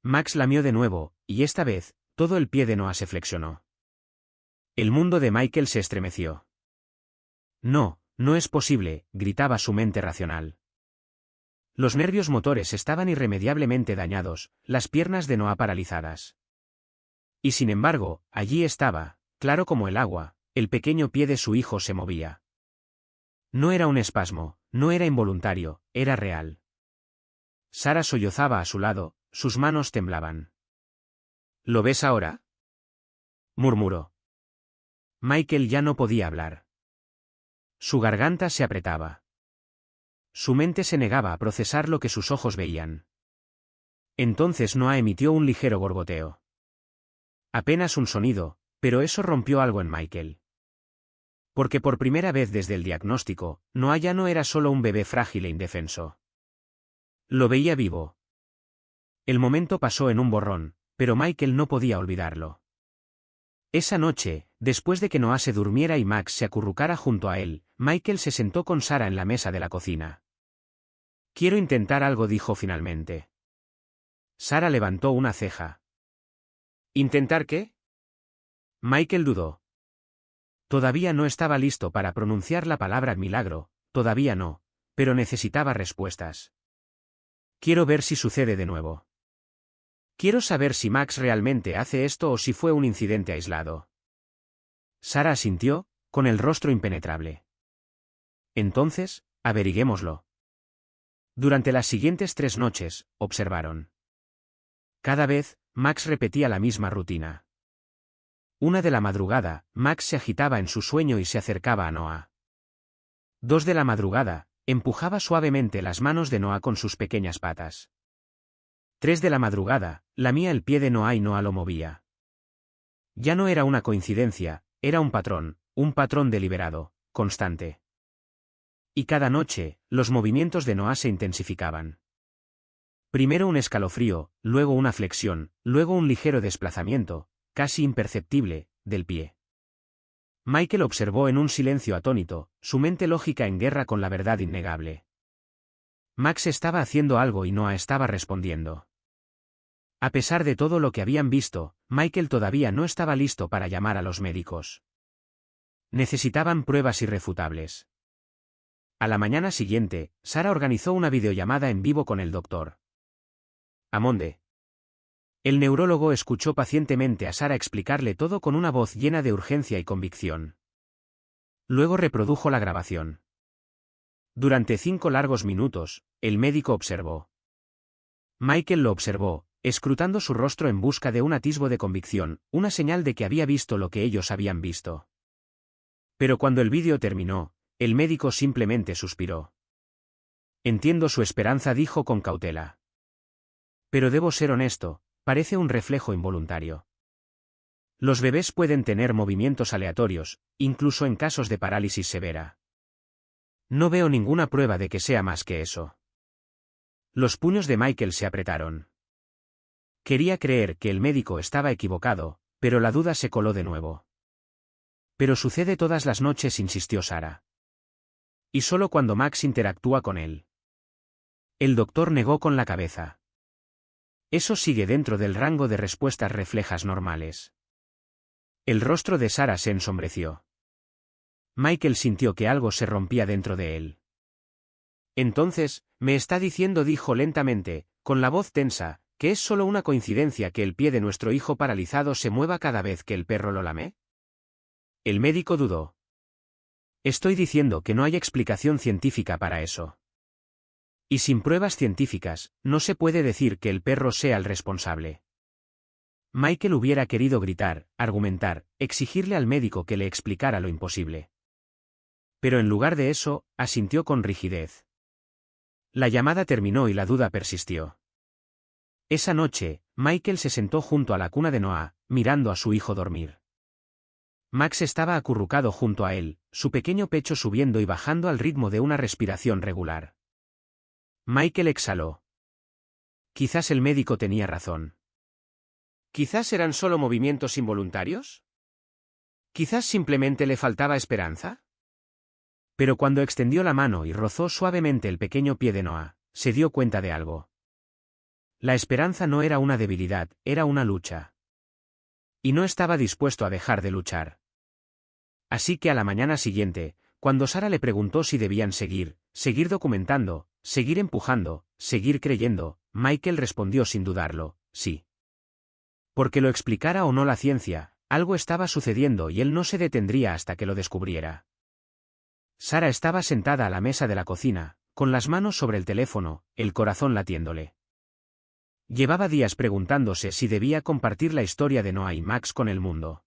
Max lamió de nuevo, y esta vez, todo el pie de Noah se flexionó. El mundo de Michael se estremeció. «No, no es posible», gritaba su mente racional. Los nervios motores estaban irremediablemente dañados, las piernas de Noah paralizadas. Y sin embargo, allí estaba, claro como el agua, el pequeño pie de su hijo se movía. No era un espasmo, no era involuntario, era real. Sarah sollozaba a su lado, sus manos temblaban. «¿Lo ves ahora?», murmuró. Michael ya no podía hablar. Su garganta se apretaba. Su mente se negaba a procesar lo que sus ojos veían. Entonces Noah emitió un ligero gorgoteo. Apenas un sonido, pero eso rompió algo en Michael. Porque por primera vez desde el diagnóstico, Noah ya no era solo un bebé frágil e indefenso. Lo veía vivo. El momento pasó en un borrón, pero Michael no podía olvidarlo. Esa noche, después de que Noah se durmiera y Max se acurrucara junto a él, Michael se sentó con Sarah en la mesa de la cocina. «Quiero intentar algo», dijo finalmente. Sarah levantó una ceja. «¿Intentar qué?». Michael dudó. Todavía no estaba listo para pronunciar la palabra milagro, todavía no, pero necesitaba respuestas. «Quiero ver si sucede de nuevo. Quiero saber si Max realmente hace esto o si fue un incidente aislado». Sarah asintió, con el rostro impenetrable. «Entonces, averiguémoslo». Durante las siguientes 3 noches, observaron. Cada vez, Max repetía la misma rutina. 1 de la madrugada, Max se agitaba en su sueño y se acercaba a Noah. 2 de la madrugada, empujaba suavemente las manos de Noah con sus pequeñas patas. 3 de la madrugada, lamía el pie de Noah y Noah lo movía. Ya no era una coincidencia, era un patrón deliberado, constante. Y cada noche, los movimientos de Noah se intensificaban. Primero un escalofrío, luego una flexión, luego un ligero desplazamiento, casi imperceptible, del pie. Michael observó en un silencio atónito, su mente lógica en guerra con la verdad innegable. Max estaba haciendo algo y Noah estaba respondiendo. A pesar de todo lo que habían visto, Michael todavía no estaba listo para llamar a los médicos. Necesitaban pruebas irrefutables. A la mañana siguiente, Sarah organizó una videollamada en vivo con el doctor Amonde. El neurólogo escuchó pacientemente a Sarah explicarle todo con una voz llena de urgencia y convicción. Luego reprodujo la grabación. Durante 5 largos minutos, el médico observó. Michael lo observó, escrutando su rostro en busca de un atisbo de convicción, una señal de que había visto lo que ellos habían visto. Pero cuando el vídeo terminó, el médico simplemente suspiró. Entiendo su esperanza, dijo con cautela. Pero debo ser honesto, parece un reflejo involuntario. Los bebés pueden tener movimientos aleatorios, incluso en casos de parálisis severa. No veo ninguna prueba de que sea más que eso. Los puños de Michael se apretaron. Quería creer que el médico estaba equivocado, pero la duda se coló de nuevo. Pero sucede todas las noches, insistió Sarah. Y solo cuando Max interactúa con él. El doctor negó con la cabeza. Eso sigue dentro del rango de respuestas reflejas normales. El rostro de Sarah se ensombreció. Michael sintió que algo se rompía dentro de él. Entonces, me está diciendo, dijo lentamente, con la voz tensa, que es solo una coincidencia que el pie de nuestro hijo paralizado se mueva cada vez que el perro lo lame. El médico dudó. Estoy diciendo que no hay explicación científica para eso. Y sin pruebas científicas, no se puede decir que el perro sea el responsable. Michael hubiera querido gritar, argumentar, exigirle al médico que le explicara lo imposible. Pero en lugar de eso, asintió con rigidez. La llamada terminó y la duda persistió. Esa noche, Michael se sentó junto a la cuna de Noah, mirando a su hijo dormir. Max estaba acurrucado junto a él, su pequeño pecho subiendo y bajando al ritmo de una respiración regular. Michael exhaló. Quizás el médico tenía razón. Quizás eran solo movimientos involuntarios. Quizás simplemente le faltaba esperanza. Pero cuando extendió la mano y rozó suavemente el pequeño pie de Noah, se dio cuenta de algo. La esperanza no era una debilidad, era una lucha. Y no estaba dispuesto a dejar de luchar. Así que a la mañana siguiente, cuando Sarah le preguntó si debían seguir documentando, seguir empujando, seguir creyendo, Michael respondió sin dudarlo, sí. Porque lo explicara o no la ciencia, algo estaba sucediendo y él no se detendría hasta que lo descubriera. Sarah estaba sentada a la mesa de la cocina, con las manos sobre el teléfono, el corazón latiéndole. Llevaba días preguntándose si debía compartir la historia de Noah y Max con el mundo.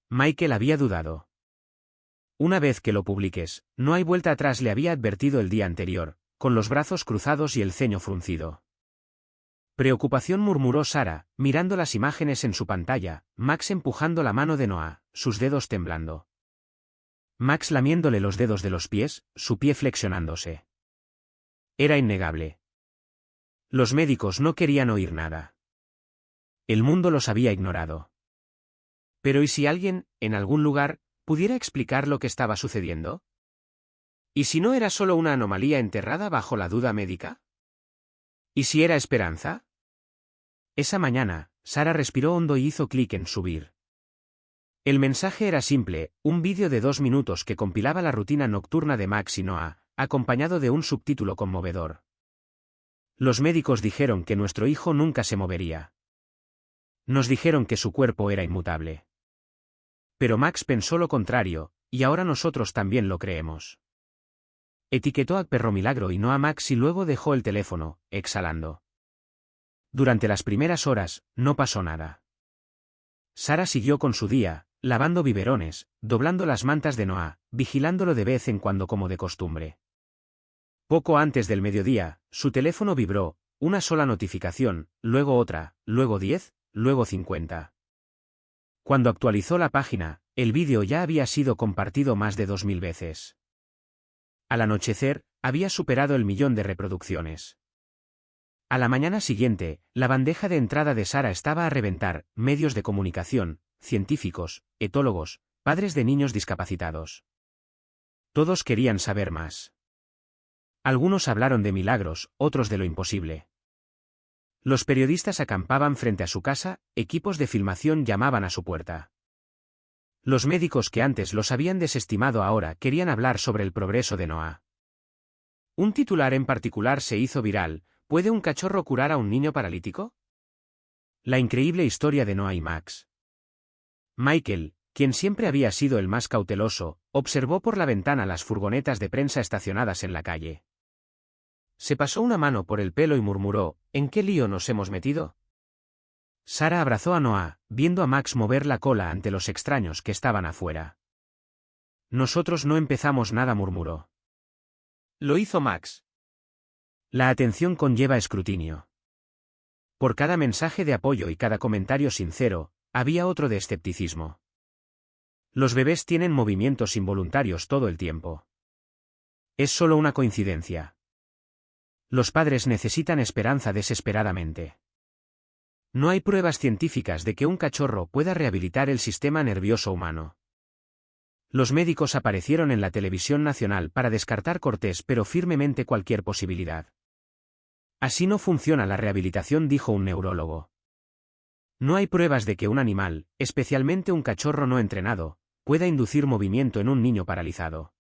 Michael había dudado. Una vez que lo publiques, no hay vuelta atrás, le había advertido el día anterior, con los brazos cruzados y el ceño fruncido. Preocupación, murmuró Sarah, mirando las imágenes en su pantalla, Max empujando la mano de Noah, sus dedos temblando. Max lamiéndole los dedos de los pies, su pie flexionándose. Era innegable. Los médicos no querían oír nada. El mundo los había ignorado. Pero ¿y si alguien, en algún lugar, pudiera explicar lo que estaba sucediendo? ¿Y si no era solo una anomalía enterrada bajo la duda médica? ¿Y si era esperanza? Esa mañana, Sarah respiró hondo y hizo clic en subir. El mensaje era simple, un vídeo de 2 minutos que compilaba la rutina nocturna de Max y Noah, acompañado de un subtítulo conmovedor. Los médicos dijeron que nuestro hijo nunca se movería. Nos dijeron que su cuerpo era inmutable. Pero Max pensó lo contrario, y ahora nosotros también lo creemos. Etiquetó a Perro Milagro y no a Max y luego dejó el teléfono, exhalando. Durante las primeras horas, no pasó nada. Sarah siguió con su día, lavando biberones, doblando las mantas de Noah, vigilándolo de vez en cuando como de costumbre. Poco antes del mediodía, su teléfono vibró, una sola notificación, luego otra, luego 10, luego 50. Cuando actualizó la página, el vídeo ya había sido compartido más de 2000 veces. Al anochecer, había superado el 1.000.000 de reproducciones. A la mañana siguiente, la bandeja de entrada de Sarah estaba a reventar, medios de comunicación, científicos, etólogos, padres de niños discapacitados. Todos querían saber más. Algunos hablaron de milagros, otros de lo imposible. Los periodistas acampaban frente a su casa, equipos de filmación llamaban a su puerta. Los médicos que antes los habían desestimado ahora querían hablar sobre el progreso de Noah. Un titular en particular se hizo viral: ¿puede un cachorro curar a un niño paralítico? La increíble historia de Noah y Max. Michael, quien siempre había sido el más cauteloso, observó por la ventana las furgonetas de prensa estacionadas en la calle. Se pasó una mano por el pelo y murmuró: ¿en qué lío nos hemos metido? Sara abrazó a Noah, viendo a Max mover la cola ante los extraños que estaban afuera. Nosotros no empezamos nada, murmuró. Lo hizo Max. La atención conlleva escrutinio. Por cada mensaje de apoyo y cada comentario sincero, había otro de escepticismo. Los bebés tienen movimientos involuntarios todo el tiempo. Es solo una coincidencia. Los padres necesitan esperanza desesperadamente. No hay pruebas científicas de que un cachorro pueda rehabilitar el sistema nervioso humano. Los médicos aparecieron en la televisión nacional para descartar cortés pero firmemente cualquier posibilidad. Así no funciona la rehabilitación, dijo un neurólogo. No hay pruebas de que un animal, especialmente un cachorro no entrenado, pueda inducir movimiento en un niño paralizado.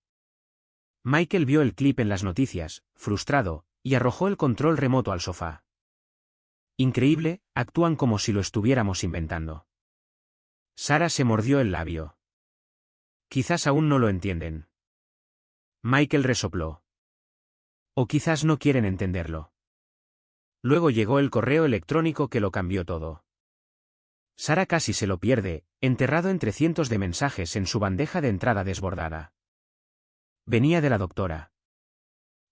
Michael vio el clip en las noticias, frustrado, y arrojó el control remoto al sofá. Increíble, actúan como si lo estuviéramos inventando. Sara se mordió el labio. Quizás aún no lo entienden. Michael resopló. O quizás no quieren entenderlo. Luego llegó el correo electrónico que lo cambió todo. Sara casi se lo pierde, enterrado entre cientos de mensajes en su bandeja de entrada desbordada. Venía de la doctora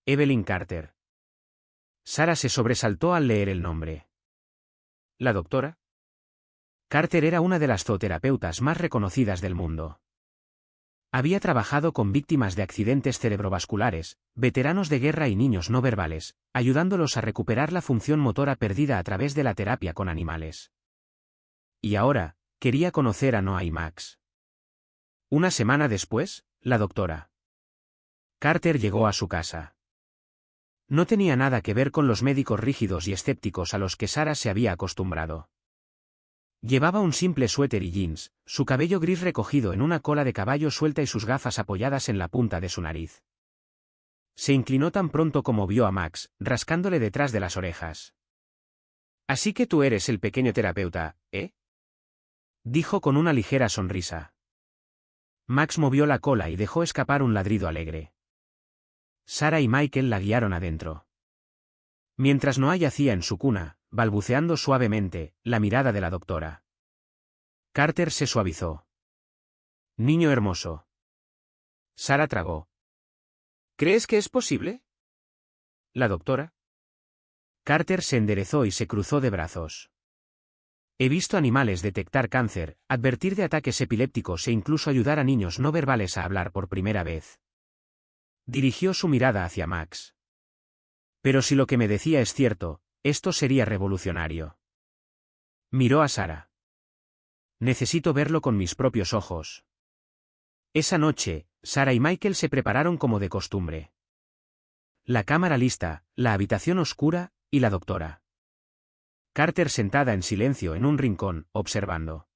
Evelyn Carter. Sara se sobresaltó al leer el nombre. ¿La doctora? Carter era una de las zooterapeutas más reconocidas del mundo. Había trabajado con víctimas de accidentes cerebrovasculares, veteranos de guerra y niños no verbales, ayudándolos a recuperar la función motora perdida a través de la terapia con animales. Y ahora, quería conocer a Noah y Max. Una semana después, la doctora Carter llegó a su casa. No tenía nada que ver con los médicos rígidos y escépticos a los que Sara se había acostumbrado. Llevaba un simple suéter y jeans, su cabello gris recogido en una cola de caballo suelta y sus gafas apoyadas en la punta de su nariz. Se inclinó tan pronto como vio a Max, rascándole detrás de las orejas. «Así que tú eres el pequeño terapeuta, ¿eh?», dijo con una ligera sonrisa. Max movió la cola y dejó escapar un ladrido alegre. Sara y Michael la guiaron adentro. Mientras Noah yacía en su cuna, balbuceando suavemente, la mirada de la doctora Carter se suavizó. «Niño hermoso». Sara tragó. ¿Crees que es posible? La doctora Carter se enderezó y se cruzó de brazos. He visto animales detectar cáncer, advertir de ataques epilépticos e incluso ayudar a niños no verbales a hablar por primera vez. Dirigió su mirada hacia Max. Pero si lo que me decía es cierto, esto sería revolucionario. Miró a Sara. Necesito verlo con mis propios ojos. Esa noche, Sara y Michael se prepararon como de costumbre. La cámara lista, la habitación oscura, y la doctora Carter sentada en silencio en un rincón, observando.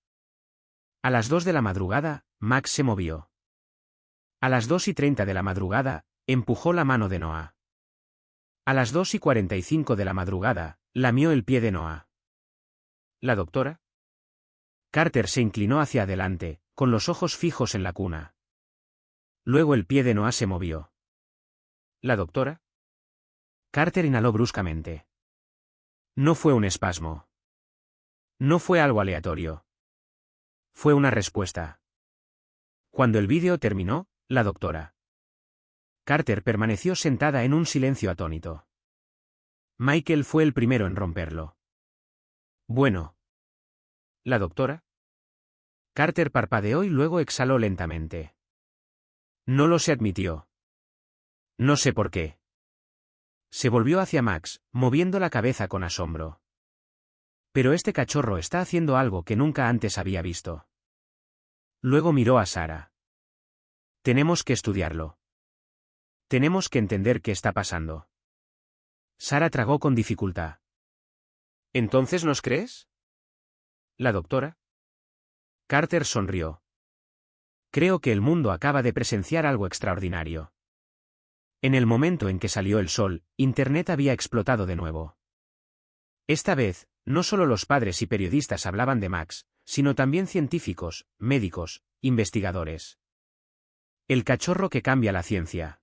A las 2 de la madrugada, Max se movió. A las 2:30 de la madrugada, empujó la mano de Noah. A las 2:45 de la madrugada, lamió el pie de Noah. La doctora Carter se inclinó hacia adelante, con los ojos fijos en la cuna. Luego el pie de Noah se movió. La doctora Carter inhaló bruscamente. No fue un espasmo. No fue algo aleatorio. Fue una respuesta. Cuando el vídeo terminó, la doctora Carter permaneció sentada en un silencio atónito. Michael fue el primero en romperlo. Bueno. La doctora Carter parpadeó y luego exhaló lentamente. No lo se admitió. No sé por qué. Se volvió hacia Max, moviendo la cabeza con asombro. Pero este cachorro está haciendo algo que nunca antes había visto. Luego miró a Sara. Tenemos que estudiarlo. Tenemos que entender qué está pasando. Sara tragó con dificultad. ¿Entonces nos crees? ¿La doctora? Carter sonrió. Creo que el mundo acaba de presenciar algo extraordinario. En el momento en que salió el sol, Internet había explotado de nuevo. Esta vez, no solo los padres y periodistas hablaban de Max, sino también científicos, médicos, investigadores. El cachorro que cambia la ciencia.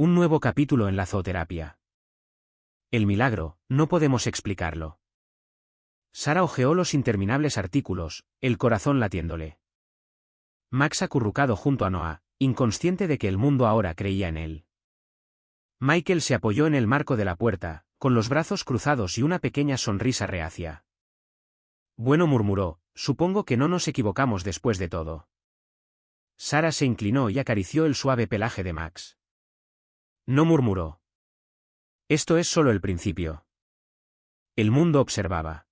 Un nuevo capítulo en la zooterapia. El milagro, no podemos explicarlo. Sara hojeó los interminables artículos, el corazón latiéndole. Max acurrucado junto a Noah, inconsciente de que el mundo ahora creía en él. Michael se apoyó en el marco de la puerta, con los brazos cruzados y una pequeña sonrisa reacia. Bueno, murmuró, supongo que no nos equivocamos después de todo. Sara se inclinó y acarició el suave pelaje de Max. No, murmuró. Esto es solo el principio. El mundo observaba.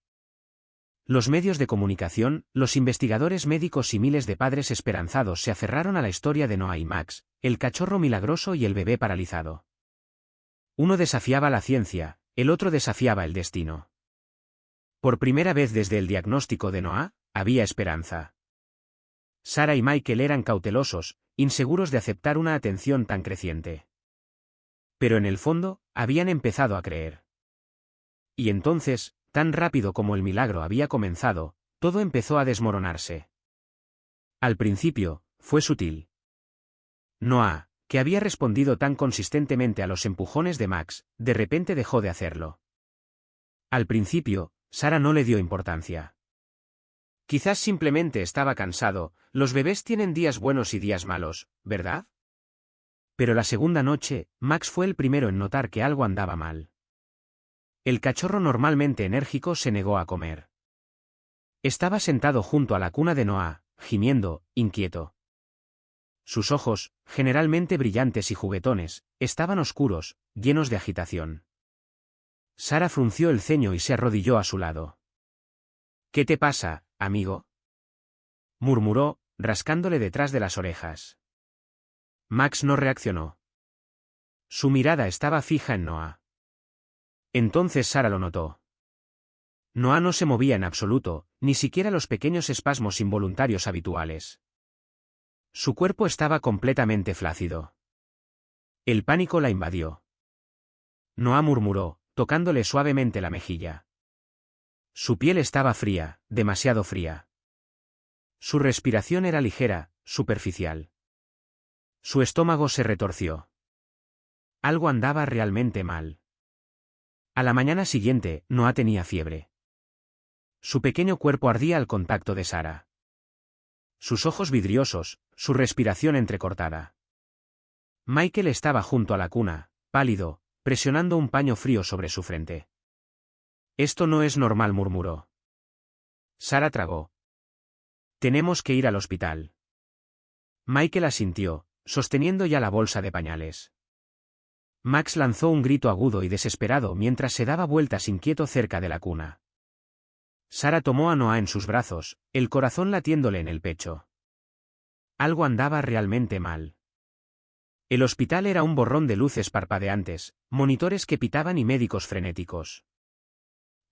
Los medios de comunicación, los investigadores médicos y miles de padres esperanzados se aferraron a la historia de Noah y Max, el cachorro milagroso y el bebé paralizado. Uno desafiaba la ciencia, el otro desafiaba el destino. Por primera vez desde el diagnóstico de Noah, había esperanza. Sara y Michael eran cautelosos, inseguros de aceptar una atención tan creciente. Pero en el fondo, habían empezado a creer. Y entonces, tan rápido como el milagro había comenzado, todo empezó a desmoronarse. Al principio, fue sutil. Noah, que había respondido tan consistentemente a los empujones de Max, de repente dejó de hacerlo. Al principio, Sara no le dio importancia. Quizás simplemente estaba cansado, los bebés tienen días buenos y días malos, ¿verdad? Pero la segunda noche, Max fue el primero en notar que algo andaba mal. El cachorro normalmente enérgico se negó a comer. Estaba sentado junto a la cuna de Noah, gimiendo, inquieto. Sus ojos, generalmente brillantes y juguetones, estaban oscuros, llenos de agitación. Sara frunció el ceño y se arrodilló a su lado. ¿Qué te pasa, amigo? Murmuró, rascándole detrás de las orejas. Max no reaccionó. Su mirada estaba fija en Noah. Entonces Sara lo notó. Noah no se movía en absoluto, ni siquiera los pequeños espasmos involuntarios habituales. Su cuerpo estaba completamente flácido. El pánico la invadió. Noah murmuró, tocándole suavemente la mejilla. Su piel estaba fría, demasiado fría. Su respiración era ligera, superficial. Su estómago se retorció. Algo andaba realmente mal. A la mañana siguiente, Noah tenía fiebre. Su pequeño cuerpo ardía al contacto de Sara. Sus ojos vidriosos, su respiración entrecortada. Michael estaba junto a la cuna, pálido, presionando un paño frío sobre su frente. Esto no es normal, murmuró. Sara tragó. Tenemos que ir al hospital. Michael asintió, sosteniendo ya la bolsa de pañales. Max lanzó un grito agudo y desesperado mientras se daba vueltas inquieto cerca de la cuna. Sara tomó a Noah en sus brazos, el corazón latiéndole en el pecho. Algo andaba realmente mal. El hospital era un borrón de luces parpadeantes, monitores que pitaban y médicos frenéticos.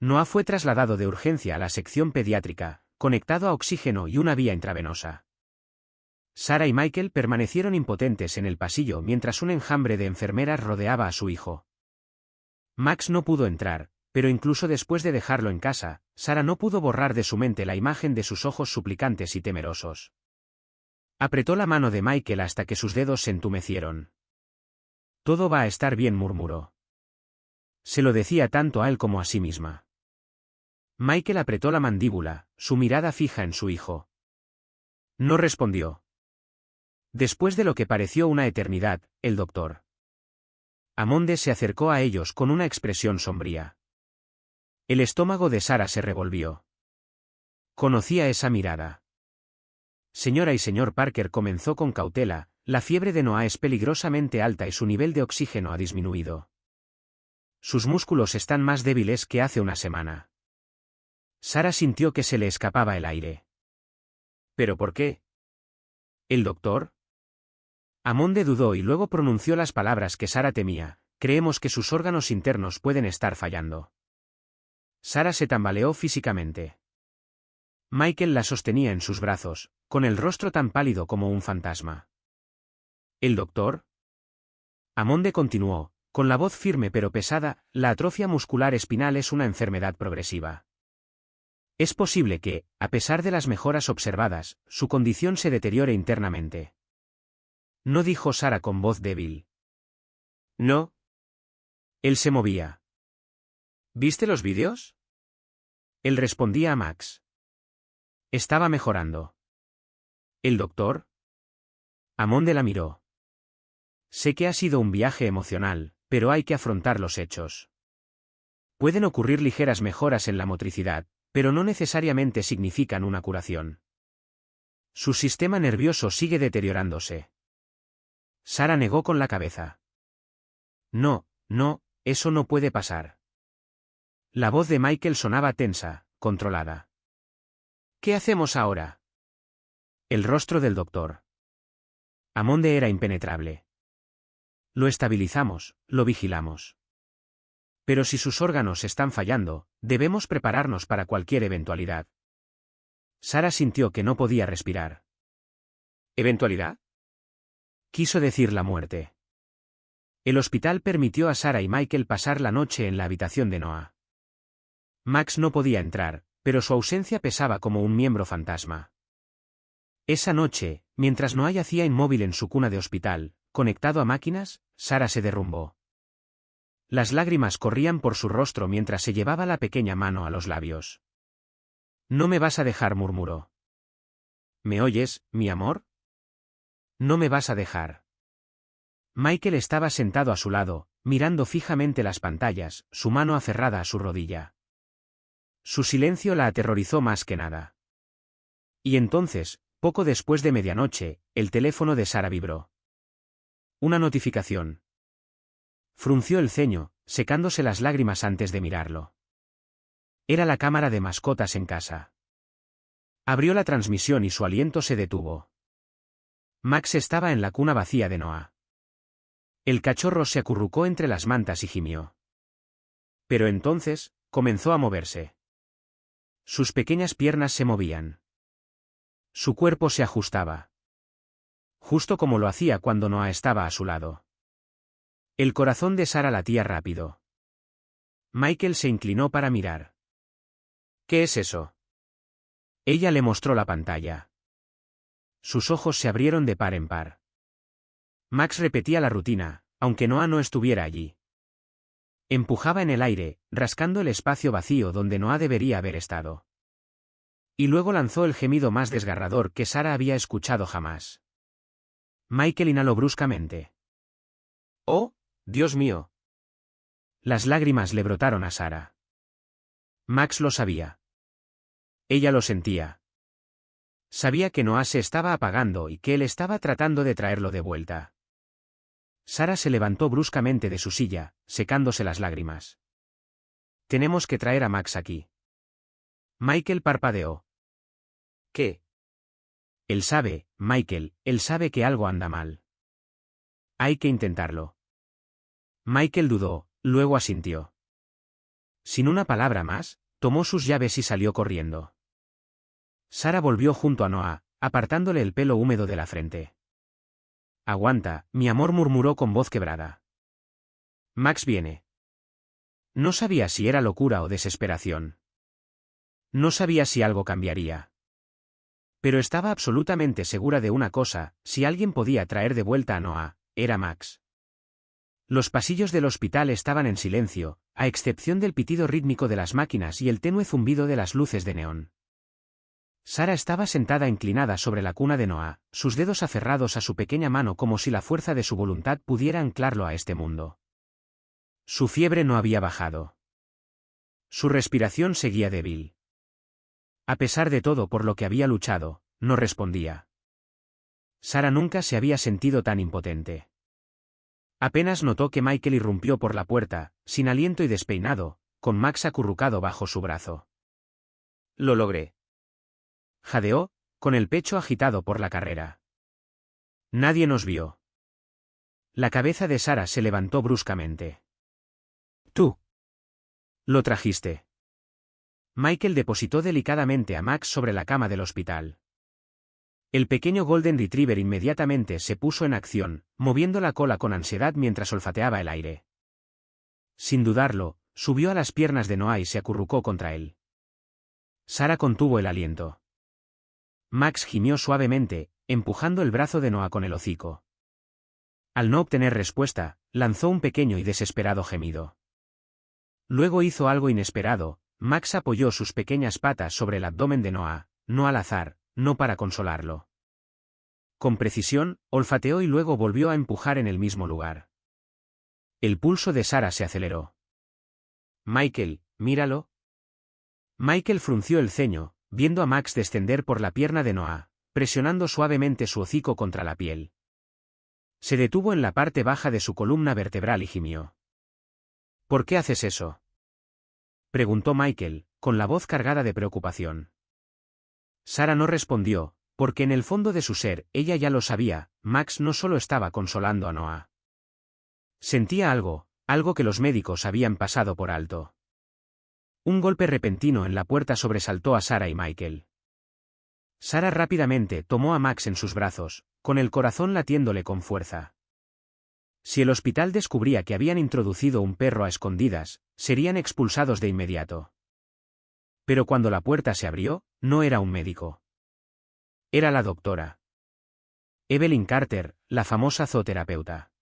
Noah fue trasladado de urgencia a la sección pediátrica, conectado a oxígeno y una vía intravenosa. Sara y Michael permanecieron impotentes en el pasillo mientras un enjambre de enfermeras rodeaba a su hijo. Max no pudo entrar, pero incluso después de dejarlo en casa, Sara no pudo borrar de su mente la imagen de sus ojos suplicantes y temerosos. Apretó la mano de Michael hasta que sus dedos se entumecieron. Todo va a estar bien, murmuró. Se lo decía tanto a él como a sí misma. Michael apretó la mandíbula, su mirada fija en su hijo. No respondió. Después de lo que pareció una eternidad, el doctor Amonde se acercó a ellos con una expresión sombría. El estómago de Sara se revolvió. Conocía esa mirada. Señora y señor Parker, comenzó con cautela, la fiebre de Noah es peligrosamente alta y su nivel de oxígeno ha disminuido. Sus músculos están más débiles que hace una semana. Sara sintió que se le escapaba el aire. ¿Pero por qué? ¿El doctor? Amonde dudó y luego pronunció las palabras que Sara temía: creemos que sus órganos internos pueden estar fallando. Sara se tambaleó físicamente. Michael la sostenía en sus brazos, con el rostro tan pálido como un fantasma. ¿El doctor? Amonde continuó, con la voz firme pero pesada: la atrofia muscular espinal es una enfermedad progresiva. Es posible que, a pesar de las mejoras observadas, su condición se deteriore internamente. No, dijo Sara con voz débil. No. Él se movía. ¿Viste los vídeos? Él respondía a Max. Estaba mejorando. ¿El doctor? Amonde la miró. Sé que ha sido un viaje emocional, pero hay que afrontar los hechos. Pueden ocurrir ligeras mejoras en la motricidad, pero no necesariamente significan una curación. Su sistema nervioso sigue deteriorándose. Sara negó con la cabeza. No, eso no puede pasar. La voz de Michael sonaba tensa, controlada. ¿Qué hacemos ahora? El rostro del doctor. Amonde era impenetrable. Lo estabilizamos, lo vigilamos. Pero si sus órganos están fallando, debemos prepararnos para cualquier eventualidad. Sara sintió que no podía respirar. ¿Eventualidad? Quiso decir la muerte. El hospital permitió a Sara y Michael pasar la noche en la habitación de Noah. Max no podía entrar, pero su ausencia pesaba como un miembro fantasma. Esa noche, mientras Noah yacía inmóvil en su cuna de hospital, conectado a máquinas, Sara se derrumbó. Las lágrimas corrían por su rostro mientras se llevaba la pequeña mano a los labios. No me vas a dejar, murmuró. ¿Me oyes, mi amor? No me vas a dejar. Michael estaba sentado a su lado, mirando fijamente las pantallas, su mano aferrada a su rodilla. Su silencio la aterrorizó más que nada. Y entonces, poco después de medianoche, el teléfono de Sara vibró. Una notificación. Frunció el ceño, secándose las lágrimas antes de mirarlo. Era la cámara de mascotas en casa. Abrió la transmisión y su aliento se detuvo. Max estaba en la cuna vacía de Noah. El cachorro se acurrucó entre las mantas y gimió. Pero entonces, comenzó a moverse. Sus pequeñas piernas se movían. Su cuerpo se ajustaba. Justo como lo hacía cuando Noah estaba a su lado. El corazón de Sara latía rápido. Michael se inclinó para mirar. ¿Qué es eso? Ella le mostró la pantalla. Sus ojos se abrieron de par en par. Max repetía la rutina, aunque Noah no estuviera allí. Empujaba en el aire, rascando el espacio vacío donde Noah debería haber estado. Y luego lanzó el gemido más desgarrador que Sara había escuchado jamás. Michael inhaló bruscamente. ¡Oh, Dios mío! Las lágrimas le brotaron a Sara. Max lo sabía. Ella lo sentía. Sabía que Noah se estaba apagando y que él estaba tratando de traerlo de vuelta. Sara se levantó bruscamente de su silla, secándose las lágrimas. Tenemos que traer a Max aquí. Michael parpadeó. ¿Qué? Él sabe, Michael, él sabe que algo anda mal. Hay que intentarlo. Michael dudó, luego asintió. Sin una palabra más, tomó sus llaves y salió corriendo. Sara volvió junto a Noah, apartándole el pelo húmedo de la frente. Aguanta, mi amor, murmuró con voz quebrada. Max viene. No sabía si era locura o desesperación. No sabía si algo cambiaría. Pero estaba absolutamente segura de una cosa: si alguien podía traer de vuelta a Noah, era Max. Los pasillos del hospital estaban en silencio, a excepción del pitido rítmico de las máquinas y el tenue zumbido de las luces de neón. Sara estaba sentada inclinada sobre la cuna de Noah, sus dedos aferrados a su pequeña mano como si la fuerza de su voluntad pudiera anclarlo a este mundo. Su fiebre no había bajado. Su respiración seguía débil. A pesar de todo por lo que había luchado, no respondía. Sara nunca se había sentido tan impotente. Apenas notó que Michael irrumpió por la puerta, sin aliento y despeinado, con Max acurrucado bajo su brazo. Lo logré. Jadeó, con el pecho agitado por la carrera. Nadie nos vio. La cabeza de Sara se levantó bruscamente. Tú. Lo trajiste. Michael depositó delicadamente a Max sobre la cama del hospital. El pequeño Golden Retriever inmediatamente se puso en acción, moviendo la cola con ansiedad mientras olfateaba el aire. Sin dudarlo, subió a las piernas de Noah y se acurrucó contra él. Sara contuvo el aliento. Max gimió suavemente, empujando el brazo de Noah con el hocico. Al no obtener respuesta, lanzó un pequeño y desesperado gemido. Luego hizo algo inesperado. Max apoyó sus pequeñas patas sobre el abdomen de Noah, no al azar, no para consolarlo. Con precisión, olfateó y luego volvió a empujar en el mismo lugar. El pulso de Sara se aceleró. Michael, míralo. Michael frunció el ceño, viendo a Max descender por la pierna de Noah, presionando suavemente su hocico contra la piel. Se detuvo en la parte baja de su columna vertebral y gimió. ¿Por qué haces eso?, preguntó Michael, con la voz cargada de preocupación. Sara no respondió, porque en el fondo de su ser, ella ya lo sabía, Max no solo estaba consolando a Noah. Sentía algo que los médicos habían pasado por alto. Un golpe repentino en la puerta sobresaltó a Sara y Michael. Sara rápidamente tomó a Max en sus brazos, con el corazón latiéndole con fuerza. Si el hospital descubría que habían introducido un perro a escondidas, serían expulsados de inmediato. Pero cuando la puerta se abrió, no era un médico. Era la doctora Evelyn Carter, la famosa zooterapeuta.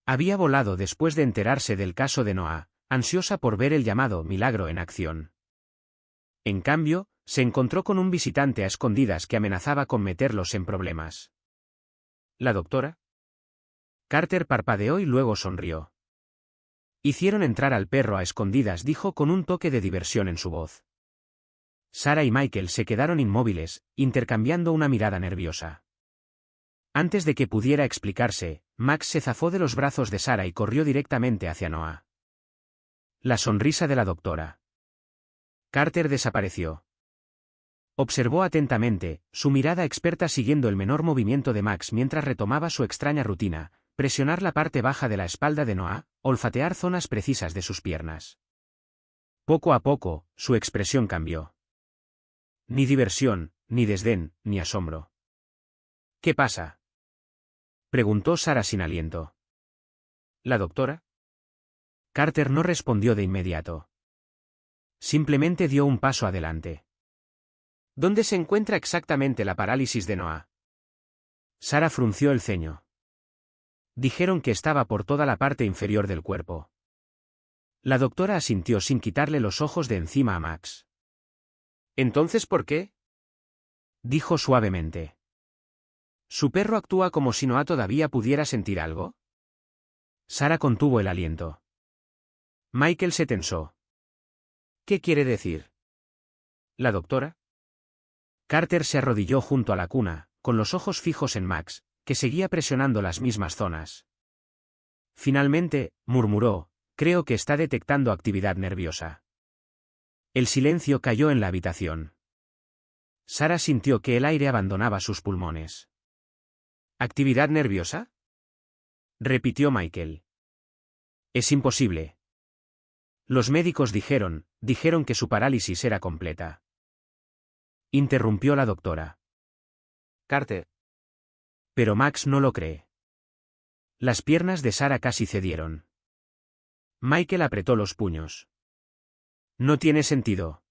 Había volado después de enterarse del caso de Noah, ansiosa por ver el llamado milagro en acción. En cambio, se encontró con un visitante a escondidas que amenazaba con meterlos en problemas. ¿La doctora? Carter parpadeó y luego sonrió. Hicieron entrar al perro a escondidas, dijo con un toque de diversión en su voz. Sara y Michael se quedaron inmóviles, intercambiando una mirada nerviosa. Antes de que pudiera explicarse, Max se zafó de los brazos de Sara y corrió directamente hacia Noah. La sonrisa de la doctora Carter desapareció. Observó atentamente, su mirada experta siguiendo el menor movimiento de Max mientras retomaba su extraña rutina, presionar la parte baja de la espalda de Noah, olfatear zonas precisas de sus piernas. Poco a poco, su expresión cambió. Ni diversión, ni desdén, ni asombro. ¿Qué pasa?, preguntó Sara sin aliento. ¿La doctora? Carter no respondió de inmediato. Simplemente dio un paso adelante. ¿Dónde se encuentra exactamente la parálisis de Noah? Sara frunció el ceño. Dijeron que estaba por toda la parte inferior del cuerpo. La doctora asintió sin quitarle los ojos de encima a Max. ¿Entonces por qué?, dijo suavemente. ¿Su perro actúa como si Noah todavía pudiera sentir algo? Sara contuvo el aliento. Michael se tensó. ¿Qué quiere decir? ¿La doctora? Carter se arrodilló junto a la cuna, con los ojos fijos en Max, que seguía presionando las mismas zonas. Finalmente, murmuró, creo que está detectando actividad nerviosa. El silencio cayó en la habitación. Sara sintió que el aire abandonaba sus pulmones. ¿Actividad nerviosa?, repitió Michael. Es imposible. Los médicos dijeron que su parálisis era completa. Interrumpió la doctora Carter. Pero Max no lo cree. Las piernas de Sara casi cedieron. Michael apretó los puños. No tiene sentido.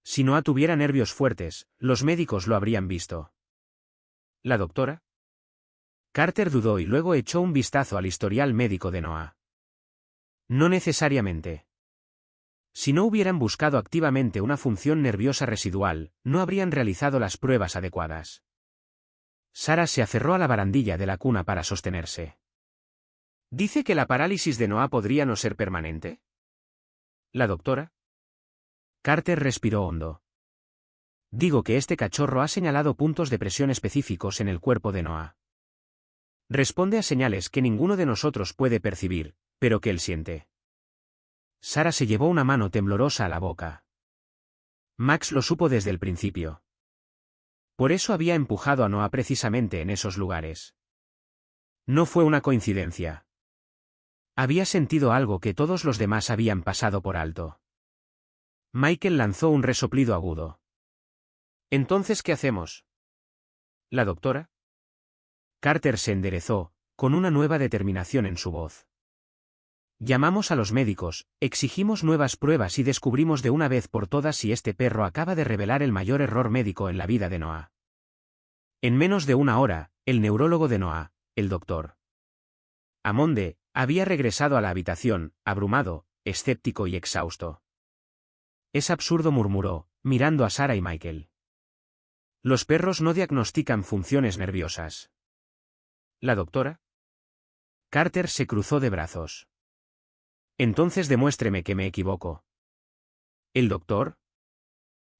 Si Noah tuviera nervios fuertes, los médicos lo habrían visto. ¿La doctora? Carter dudó y luego echó un vistazo al historial médico de Noah. No necesariamente. Si no hubieran buscado activamente una función nerviosa residual, no habrían realizado las pruebas adecuadas. Sara se aferró a la barandilla de la cuna para sostenerse. ¿Dice que la parálisis de Noah podría no ser permanente? ¿La doctora? Carter respiró hondo. Digo que este cachorro ha señalado puntos de presión específicos en el cuerpo de Noah. Responde a señales que ninguno de nosotros puede percibir, pero que él siente. Sara se llevó una mano temblorosa a la boca. Max lo supo desde el principio. Por eso había empujado a Noah precisamente en esos lugares. No fue una coincidencia. Había sentido algo que todos los demás habían pasado por alto. Michael lanzó un resoplido agudo. ¿Entonces qué hacemos? ¿La doctora? Carter se enderezó, con una nueva determinación en su voz. Llamamos a los médicos, exigimos nuevas pruebas y descubrimos de una vez por todas si este perro acaba de revelar el mayor error médico en la vida de Noah. En menos de una hora, el neurólogo de Noah, el Dr. Ammonde, había regresado a la habitación, abrumado, escéptico y exhausto. Es absurdo, murmuró, mirando a Sarah y Michael. Los perros no diagnostican funciones nerviosas. ¿La doctora? Carter se cruzó de brazos. Entonces demuéstreme que me equivoco. ¿El doctor?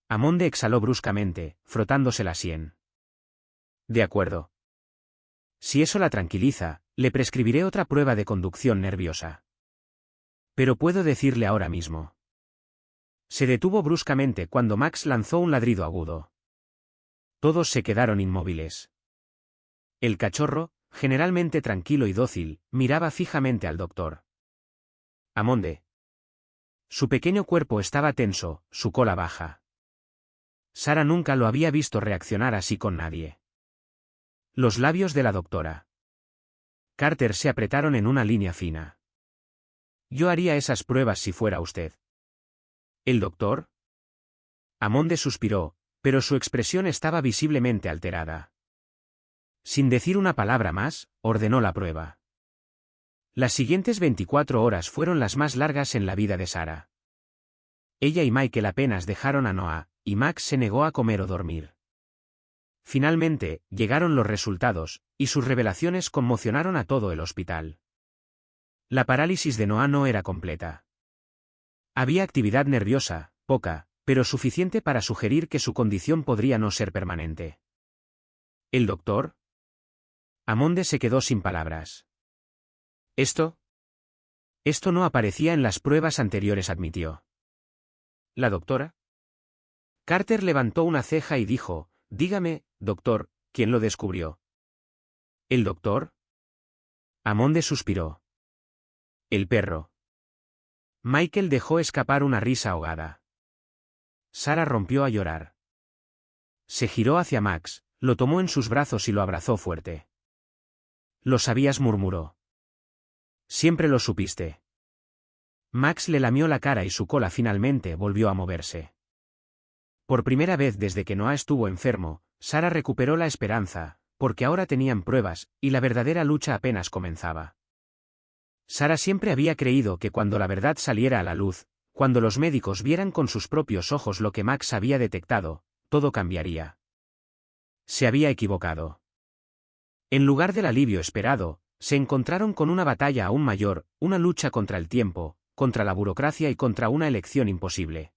Ammonde exhaló bruscamente, frotándose la sien. De acuerdo. Si eso la tranquiliza, le prescribiré otra prueba de conducción nerviosa. Pero puedo decirle ahora mismo. Se detuvo bruscamente cuando Max lanzó un ladrido agudo. Todos se quedaron inmóviles. El cachorro, generalmente tranquilo y dócil, miraba fijamente al doctor. Ammonde. Su pequeño cuerpo estaba tenso, su cola baja. Sarah nunca lo había visto reaccionar así con nadie. Los labios de la doctora Carter se apretaron en una línea fina. Yo haría esas pruebas si fuera usted. ¿El doctor? Ammonde suspiró, pero su expresión estaba visiblemente alterada. Sin decir una palabra más, ordenó la prueba. Las siguientes 24 horas fueron las más largas en la vida de Sarah. Ella y Michael apenas dejaron a Noah, y Max se negó a comer o dormir. Finalmente, llegaron los resultados, y sus revelaciones conmocionaron a todo el hospital. La parálisis de Noah no era completa. Había actividad nerviosa, poca, pero suficiente para sugerir que su condición podría no ser permanente. ¿El doctor? Ammonde se quedó sin palabras. ¿Esto? Esto no aparecía en las pruebas anteriores, admitió. ¿La doctora? Carter levantó una ceja y dijo, dígame, doctor, ¿quién lo descubrió? ¿El doctor? Ammonde suspiró. El perro. Michael dejó escapar una risa ahogada. Sarah rompió a llorar. Se giró hacia Max, lo tomó en sus brazos y lo abrazó fuerte. Lo sabías, murmuró. Siempre lo supiste. Max le lamió la cara y su cola finalmente volvió a moverse. Por primera vez desde que Noah estuvo enfermo, Sarah recuperó la esperanza, porque ahora tenían pruebas, y la verdadera lucha apenas comenzaba. Sarah siempre había creído que cuando la verdad saliera a la luz, cuando los médicos vieran con sus propios ojos lo que Max había detectado, todo cambiaría. Se había equivocado. En lugar del alivio esperado, se encontraron con una batalla aún mayor, una lucha contra el tiempo, contra la burocracia y contra una elección imposible.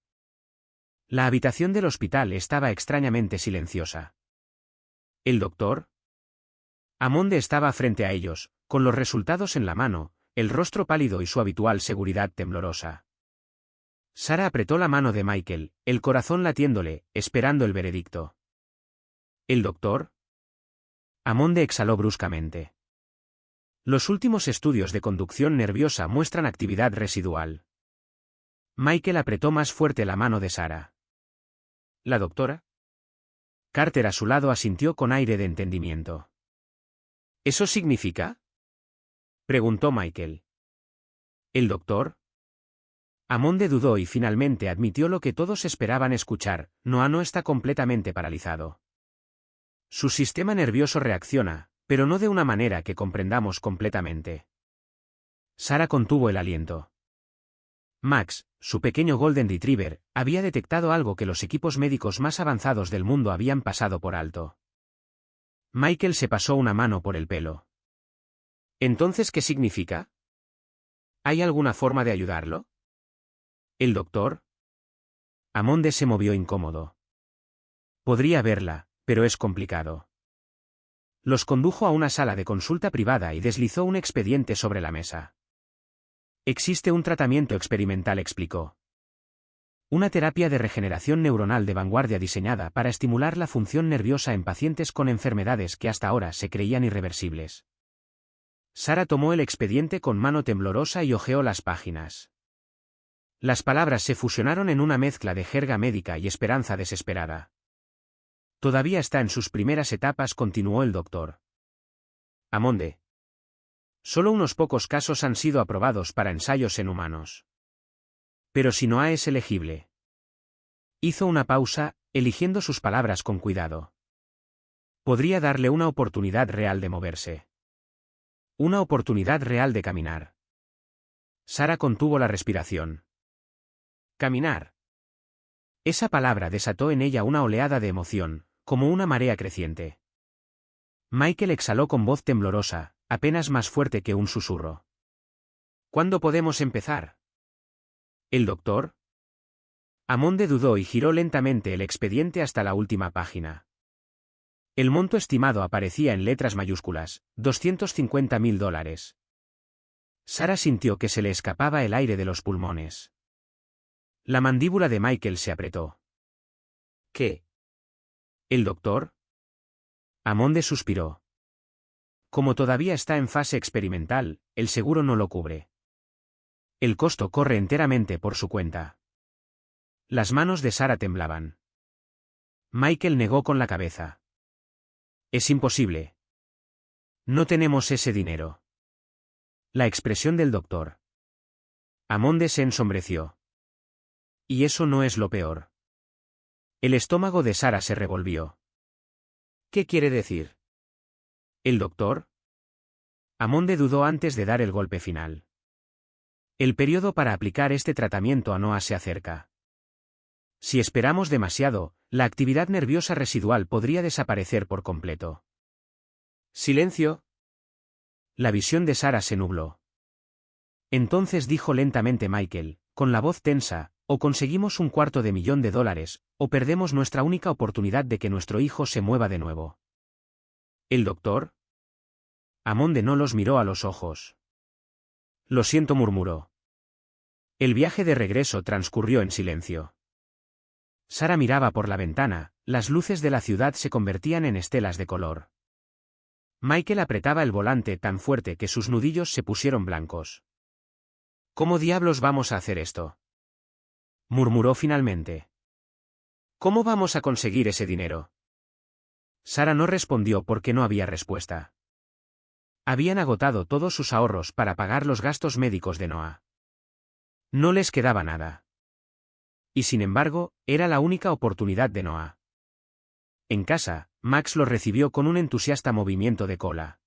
La habitación del hospital estaba extrañamente silenciosa. ¿El doctor? Ammonde estaba frente a ellos, con los resultados en la mano, el rostro pálido y su habitual seguridad temblorosa. Sarah apretó la mano de Michael, el corazón latiéndole, esperando el veredicto. ¿El doctor? Ammonde exhaló bruscamente. Los últimos estudios de conducción nerviosa muestran actividad residual. Michael apretó más fuerte la mano de Sarah. ¿La doctora? Carter a su lado asintió con aire de entendimiento. ¿Eso significa? Preguntó Michael. ¿El doctor? Ammonde dudó y finalmente admitió lo que todos esperaban escuchar, Noah no está completamente paralizado. Su sistema nervioso reacciona, pero no de una manera que comprendamos completamente. Sarah contuvo el aliento. Max, su pequeño Golden Retriever, había detectado algo que los equipos médicos más avanzados del mundo habían pasado por alto. Michael se pasó una mano por el pelo. ¿Entonces qué significa? ¿Hay alguna forma de ayudarlo? ¿El doctor? Ammonde se movió incómodo. Podría verla, pero es complicado. Los condujo a una sala de consulta privada y deslizó un expediente sobre la mesa. Existe un tratamiento experimental, explicó. Una terapia de regeneración neuronal de vanguardia diseñada para estimular la función nerviosa en pacientes con enfermedades que hasta ahora se creían irreversibles. Sara tomó el expediente con mano temblorosa y hojeó las páginas. Las palabras se fusionaron en una mezcla de jerga médica y esperanza desesperada. Todavía está en sus primeras etapas, continuó el doctor Amonde. Solo unos pocos casos han sido aprobados para ensayos en humanos. Pero si Noah es elegible. Hizo una pausa, eligiendo sus palabras con cuidado. Podría darle una oportunidad real de moverse. Una oportunidad real de caminar. Sara contuvo la respiración. Caminar. Esa palabra desató en ella una oleada de emoción, como una marea creciente. Michael exhaló con voz temblorosa, apenas más fuerte que un susurro. ¿Cuándo podemos empezar? ¿El doctor? Amonde dudó y giró lentamente el expediente hasta la última página. El monto estimado aparecía en letras mayúsculas, $250.000. Sara sintió que se le escapaba el aire de los pulmones. La mandíbula de Michael se apretó. ¿Qué? ¿El doctor? Amonde suspiró. Como todavía está en fase experimental, el seguro no lo cubre. El costo corre enteramente por su cuenta. Las manos de Sara temblaban. Michael negó con la cabeza. Es imposible. No tenemos ese dinero. La expresión del doctor Amonde se ensombreció. Y eso no es lo peor. El estómago de Sara se revolvió. ¿Qué quiere decir? ¿El doctor? Amonde dudó antes de dar el golpe final. El periodo para aplicar este tratamiento a Noah se acerca. Si esperamos demasiado, la actividad nerviosa residual podría desaparecer por completo. Silencio. La visión de Sara se nubló. Entonces dijo lentamente Michael, con la voz tensa, o conseguimos $250.000, o perdemos nuestra única oportunidad de que nuestro hijo se mueva de nuevo. ¿El doctor? Amonde no los miró a los ojos. Lo siento, murmuró. El viaje de regreso transcurrió en silencio. Sara miraba por la ventana, las luces de la ciudad se convertían en estelas de color. Michael apretaba el volante tan fuerte que sus nudillos se pusieron blancos. ¿Cómo diablos vamos a hacer esto? Murmuró finalmente. ¿Cómo vamos a conseguir ese dinero? Sara no respondió porque no había respuesta. Habían agotado todos sus ahorros para pagar los gastos médicos de Noah. No les quedaba nada. Y sin embargo, era la única oportunidad de Noah. En casa, Max lo recibió con un entusiasta movimiento de cola.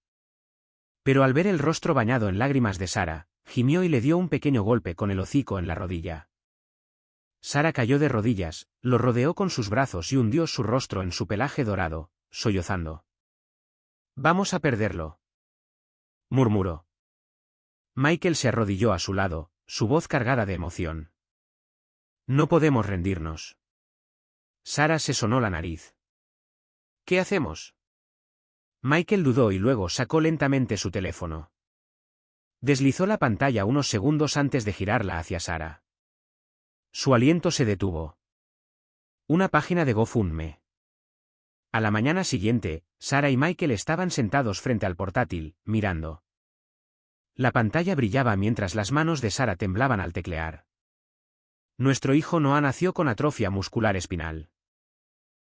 Pero al ver el rostro bañado en lágrimas de Sara, gimió y le dio un pequeño golpe con el hocico en la rodilla. Sara cayó de rodillas, lo rodeó con sus brazos y hundió su rostro en su pelaje dorado, sollozando. «Vamos a perderlo», murmuró. Michael se arrodilló a su lado, su voz cargada de emoción. «No podemos rendirnos». Sara se sonó la nariz. «¿Qué hacemos?» Michael dudó y luego sacó lentamente su teléfono. Deslizó la pantalla unos segundos antes de girarla hacia Sara. Su aliento se detuvo. Una página de GoFundMe. A la mañana siguiente, Sara y Michael estaban sentados frente al portátil, mirando. La pantalla brillaba mientras las manos de Sara temblaban al teclear. Nuestro hijo Noah nació con atrofia muscular espinal.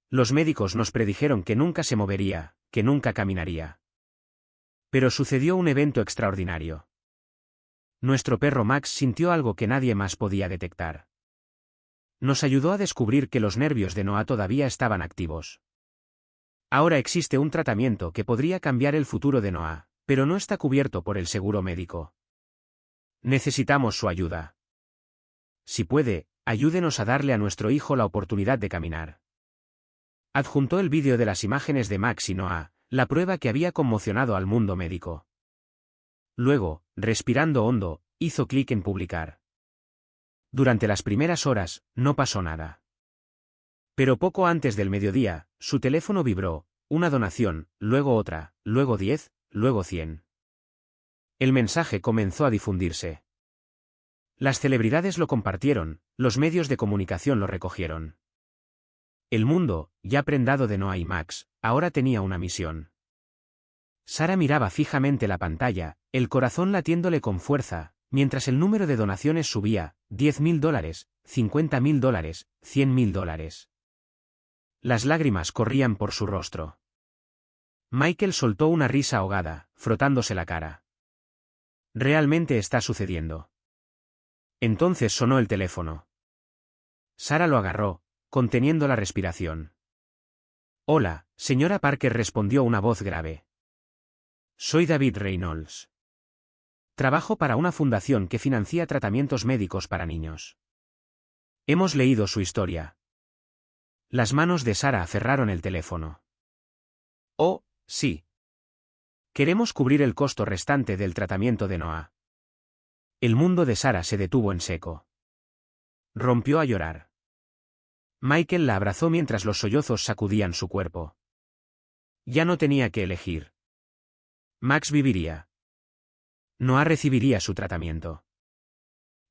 Los médicos nos predijeron que nunca se movería, que nunca caminaría. Pero sucedió un evento extraordinario. Nuestro perro Max sintió algo que nadie más podía detectar. Nos ayudó a descubrir que los nervios de Noah todavía estaban activos. Ahora existe un tratamiento que podría cambiar el futuro de Noah, pero no está cubierto por el seguro médico. Necesitamos su ayuda. Si puede, ayúdenos a darle a nuestro hijo la oportunidad de caminar. Adjuntó el vídeo de las imágenes de Max y Noah, la prueba que había conmocionado al mundo médico. Luego, respirando hondo, hizo clic en publicar. Durante las primeras horas, no pasó nada. Pero poco antes del mediodía, su teléfono vibró, una donación, luego otra, luego 10, luego 100. El mensaje comenzó a difundirse. Las celebridades lo compartieron, los medios de comunicación lo recogieron. El mundo, ya prendado de Noah y Max, ahora tenía una misión. Sara miraba fijamente la pantalla, el corazón latiéndole con fuerza, mientras el número de donaciones subía, $10.000, $50.000, $100.000. Las lágrimas corrían por su rostro. Michael soltó una risa ahogada, frotándose la cara. Realmente está sucediendo. Entonces sonó el teléfono. Sara lo agarró, conteniendo la respiración. Hola, señora Parker, respondió una voz grave. Soy David Reynolds. Trabajo para una fundación que financia tratamientos médicos para niños. Hemos leído su historia. Las manos de Sara aferraron el teléfono. Oh, sí. Queremos cubrir el costo restante del tratamiento de Noah. El mundo de Sara se detuvo en seco. Rompió a llorar. Michael la abrazó mientras los sollozos sacudían su cuerpo. Ya no tenía que elegir. Max viviría. Noah recibiría su tratamiento.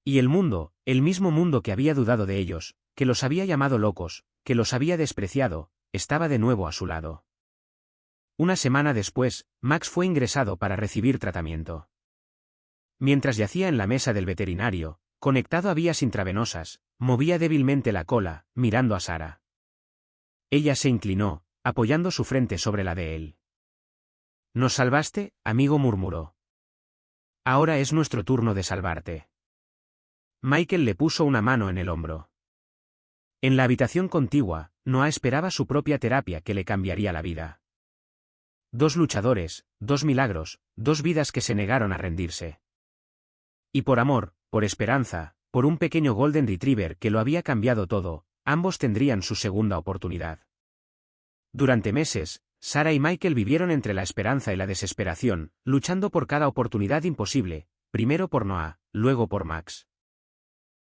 Y el mundo, el mismo mundo que había dudado de ellos, que los había llamado locos, que los había despreciado, estaba de nuevo a su lado. Una semana después, Max fue ingresado para recibir tratamiento. Mientras yacía en la mesa del veterinario, conectado a vías intravenosas, movía débilmente la cola, mirando a Sara. Ella se inclinó, apoyando su frente sobre la de él. «Nos salvaste, amigo», murmuró. «Ahora es nuestro turno de salvarte». Michael le puso una mano en el hombro. En la habitación contigua, Noah esperaba su propia terapia que le cambiaría la vida. 2 luchadores, 2 milagros, 2 vidas que se negaron a rendirse. Y por amor, por esperanza, por un pequeño Golden Retriever que lo había cambiado todo, ambos tendrían su segunda oportunidad. Durante meses, Sara y Michael vivieron entre la esperanza y la desesperación, luchando por cada oportunidad imposible, primero por Noah, luego por Max.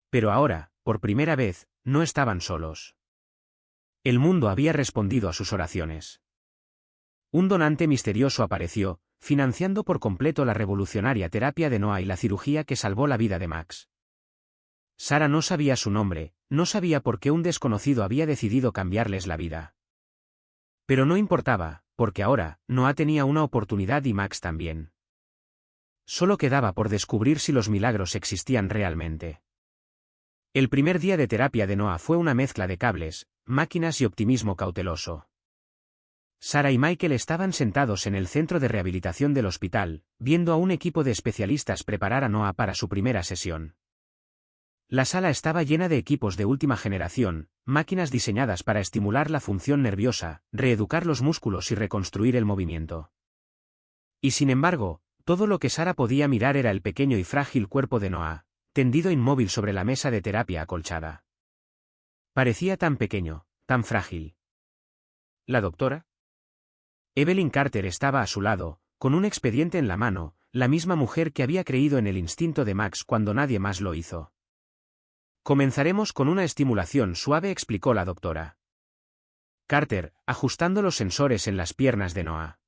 Pero ahora, por primera vez, no estaban solos. El mundo había respondido a sus oraciones. Un donante misterioso apareció, financiando por completo la revolucionaria terapia de Noah y la cirugía que salvó la vida de Max. Sara no sabía su nombre, no sabía por qué un desconocido había decidido cambiarles la vida. Pero no importaba, porque ahora, Noah tenía una oportunidad y Max también. Solo quedaba por descubrir si los milagros existían realmente. El primer día de terapia de Noah fue una mezcla de cables, máquinas y optimismo cauteloso. Sara y Michael estaban sentados en el centro de rehabilitación del hospital, viendo a un equipo de especialistas preparar a Noah para su primera sesión. La sala estaba llena de equipos de última generación, máquinas diseñadas para estimular la función nerviosa, reeducar los músculos y reconstruir el movimiento. Y sin embargo, todo lo que Sara podía mirar era el pequeño y frágil cuerpo de Noah, tendido inmóvil sobre la mesa de terapia acolchada. Parecía tan pequeño, tan frágil. ¿La doctora? Evelyn Carter estaba a su lado, con un expediente en la mano, la misma mujer que había creído en el instinto de Max cuando nadie más lo hizo. Comenzaremos con una estimulación suave, explicó la doctora Carter, ajustando los sensores en las piernas de Noah.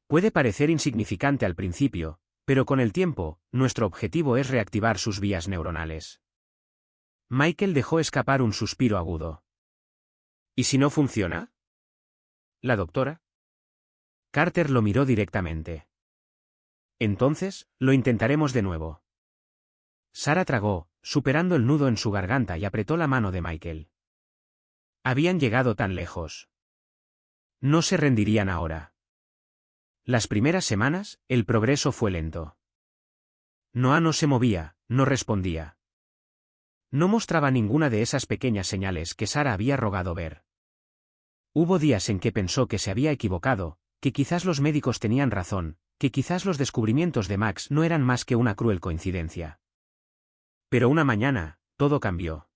Puede parecer insignificante al principio, pero con el tiempo, nuestro objetivo es reactivar sus vías neuronales. Michael dejó escapar un suspiro agudo. ¿Y si no funciona? ¿La doctora? Carter lo miró directamente. Entonces, lo intentaremos de nuevo. Sara tragó, superando el nudo en su garganta y apretó la mano de Michael. Habían llegado tan lejos. No se rendirían ahora. Las primeras semanas, el progreso fue lento. Noah no se movía, no respondía. No mostraba ninguna de esas pequeñas señales que Sara había rogado ver. Hubo días en que pensó que se había equivocado, que quizás los médicos tenían razón, que quizás los descubrimientos de Max no eran más que una cruel coincidencia. Pero una mañana, todo cambió.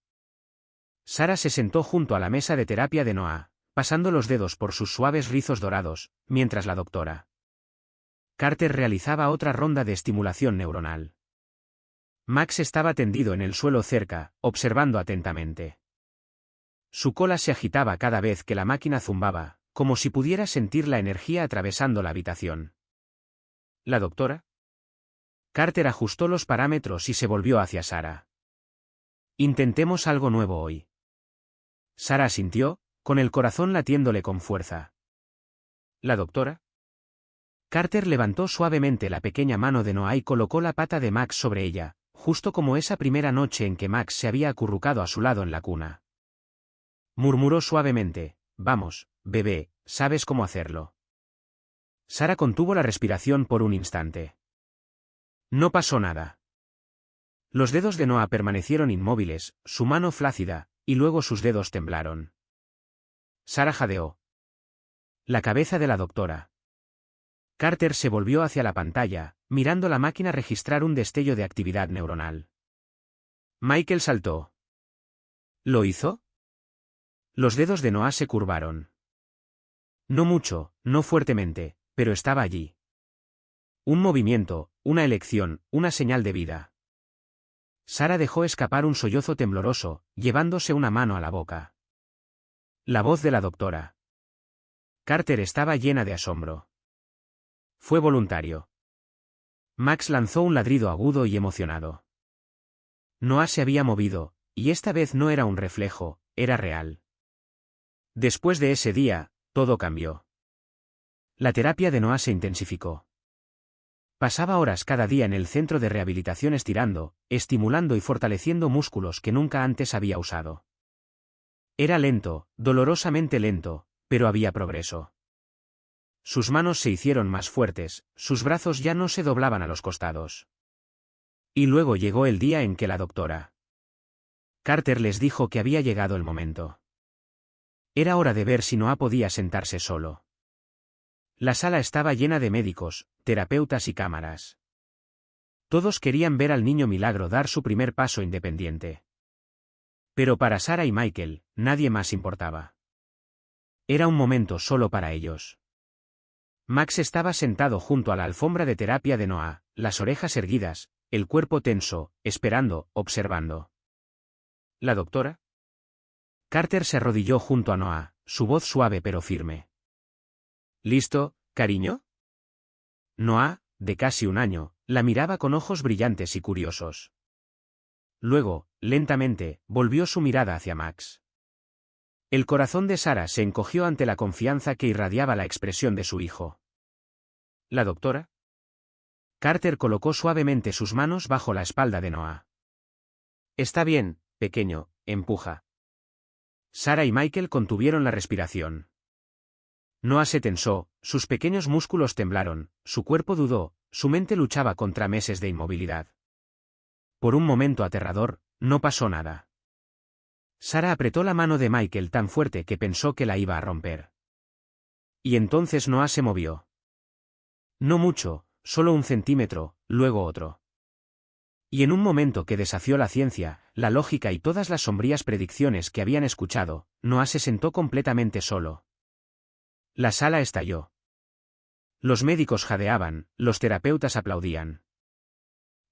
Sara se sentó junto a la mesa de terapia de Noah, pasando los dedos por sus suaves rizos dorados, mientras la doctora Carter realizaba otra ronda de estimulación neuronal. Max estaba tendido en el suelo cerca, observando atentamente. Su cola se agitaba cada vez que la máquina zumbaba, como si pudiera sentir la energía atravesando la habitación. ¿La doctora? Carter ajustó los parámetros y se volvió hacia Sara. Intentemos algo nuevo hoy. Sara asintió, con el corazón latiéndole con fuerza. ¿La doctora? Carter levantó suavemente la pequeña mano de Noah y colocó la pata de Max sobre ella, justo como esa primera noche en que Max se había acurrucado a su lado en la cuna. Murmuró suavemente, «Vamos, bebé, sabes cómo hacerlo». Sara contuvo la respiración por un instante. No pasó nada. Los dedos de Noah permanecieron inmóviles, su mano flácida, y luego sus dedos temblaron. Sara jadeó. La cabeza de la doctora. Carter se volvió hacia la pantalla, mirando la máquina registrar un destello de actividad neuronal. Michael saltó. ¿Lo hizo? Los dedos de Noah se curvaron. No mucho, no fuertemente, pero estaba allí. Un movimiento, una elección, una señal de vida. Sara dejó escapar un sollozo tembloroso, llevándose una mano a la boca. La voz de la doctora. Carter estaba llena de asombro. Fue voluntario. Max lanzó un ladrido agudo y emocionado. Noah se había movido, y esta vez no era un reflejo, era real. Después de ese día, todo cambió. La terapia de Noah se intensificó. Pasaba horas cada día en el centro de rehabilitación estirando, estimulando y fortaleciendo músculos que nunca antes había usado. Era lento, dolorosamente lento, pero había progreso. Sus manos se hicieron más fuertes, sus brazos ya no se doblaban a los costados. Y luego llegó el día en que la doctora Carter les dijo que había llegado el momento. Era hora de ver si Noah podía sentarse solo. La sala estaba llena de médicos, terapeutas y cámaras. Todos querían ver al niño milagro dar su primer paso independiente. Pero para Sara y Michael, nadie más importaba. Era un momento solo para ellos. Max estaba sentado junto a la alfombra de terapia de Noah, las orejas erguidas, el cuerpo tenso, esperando, observando. ¿La doctora? Carter se arrodilló junto a Noah, su voz suave pero firme. ¿Listo, cariño? Noah, de casi un año, la miraba con ojos brillantes y curiosos. Luego, lentamente, volvió su mirada hacia Max. El corazón de Sara se encogió ante la confianza que irradiaba la expresión de su hijo. ¿La doctora? Carter colocó suavemente sus manos bajo la espalda de Noah. Está bien, pequeño, empuja. Sara y Michael contuvieron la respiración. Noah se tensó, sus pequeños músculos temblaron, su cuerpo dudó, su mente luchaba contra meses de inmovilidad. Por un momento aterrador, no pasó nada. Sara apretó la mano de Michael tan fuerte que pensó que la iba a romper. Y entonces Noah se movió. No mucho, solo 1 centímetro, luego otro. Y en un momento que desafió la ciencia, la lógica y todas las sombrías predicciones que habían escuchado, Noah se sentó completamente solo. La sala estalló. Los médicos jadeaban, los terapeutas aplaudían.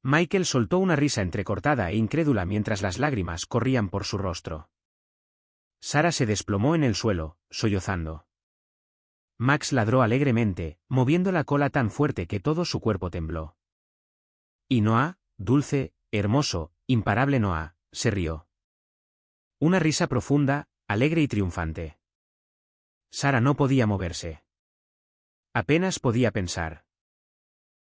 Michael soltó una risa entrecortada e incrédula mientras las lágrimas corrían por su rostro. Sara se desplomó en el suelo, sollozando. Max ladró alegremente, moviendo la cola tan fuerte que todo su cuerpo tembló. Y Noah, dulce, hermoso, imparable Noah, se rió. Una risa profunda, alegre y triunfante. Sara no podía moverse. Apenas podía pensar.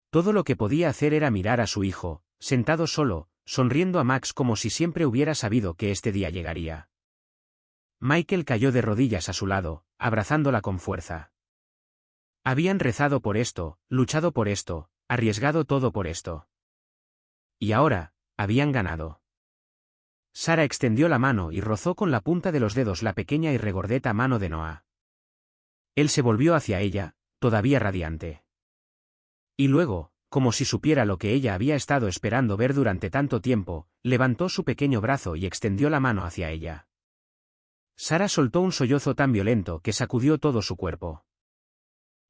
Todo lo que podía hacer era mirar a su hijo, sentado solo, sonriendo a Max como si siempre hubiera sabido que este día llegaría. Michael cayó de rodillas a su lado, abrazándola con fuerza. Habían rezado por esto, luchado por esto, arriesgado todo por esto. Y ahora, habían ganado. Sara extendió la mano y rozó con la punta de los dedos la pequeña y regordeta mano de Noah. Él se volvió hacia ella, todavía radiante. Y luego, como si supiera lo que ella había estado esperando ver durante tanto tiempo, levantó su pequeño brazo y extendió la mano hacia ella. Sara soltó un sollozo tan violento que sacudió todo su cuerpo.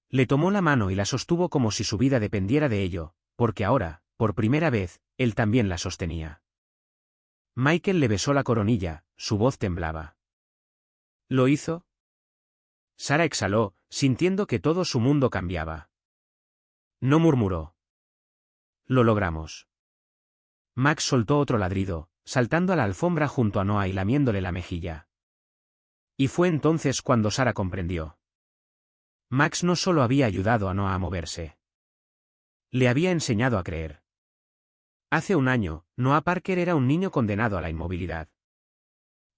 Le tomó la mano y la sostuvo como si su vida dependiera de ello, porque ahora, por primera vez, él también la sostenía. Michael le besó la coronilla, su voz temblaba. ¿Lo hizo? Sara exhaló, sintiendo que todo su mundo cambiaba. No murmuró. Lo logramos. Max soltó otro ladrido, saltando a la alfombra junto a Noah y lamiéndole la mejilla. Y fue entonces cuando Sara comprendió. Max no solo había ayudado a Noah a moverse. Le había enseñado a creer. Hace un año, Noah Parker era un niño condenado a la inmovilidad.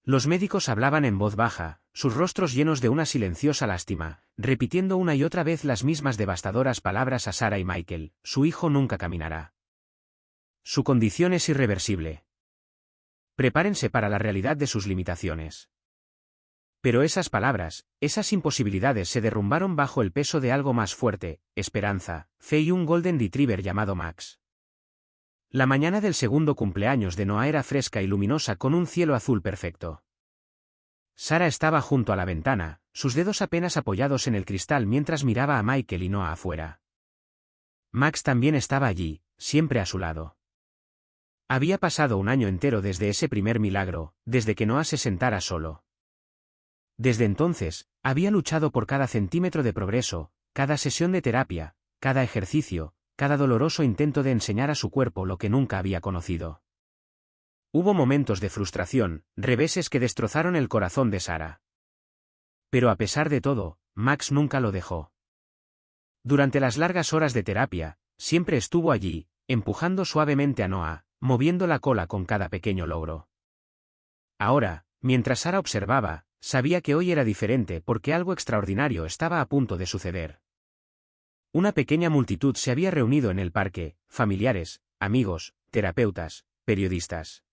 Los médicos hablaban en voz baja, sus rostros llenos de una silenciosa lástima, repitiendo una y otra vez las mismas devastadoras palabras a Sarah y Michael: su hijo nunca caminará. Su condición es irreversible. Prepárense para la realidad de sus limitaciones. Pero esas palabras, esas imposibilidades se derrumbaron bajo el peso de algo más fuerte: esperanza, fe y un Golden Retriever llamado Max. La mañana del segundo cumpleaños de Noah era fresca y luminosa con un cielo azul perfecto. Sarah estaba junto a la ventana, sus dedos apenas apoyados en el cristal mientras miraba a Michael y Noah afuera. Max también estaba allí, siempre a su lado. Había pasado un año entero desde ese primer milagro, desde que Noah se sentara solo. Desde entonces, había luchado por cada centímetro de progreso, cada sesión de terapia, cada ejercicio, cada doloroso intento de enseñar a su cuerpo lo que nunca había conocido. Hubo momentos de frustración, reveses que destrozaron el corazón de Sarah. Pero a pesar de todo, Max nunca lo dejó. Durante las largas horas de terapia, siempre estuvo allí, empujando suavemente a Noah, moviendo la cola con cada pequeño logro. Ahora, mientras Sarah observaba, sabía que hoy era diferente porque algo extraordinario estaba a punto de suceder. Una pequeña multitud se había reunido en el parque: familiares, amigos, terapeutas, periodistas.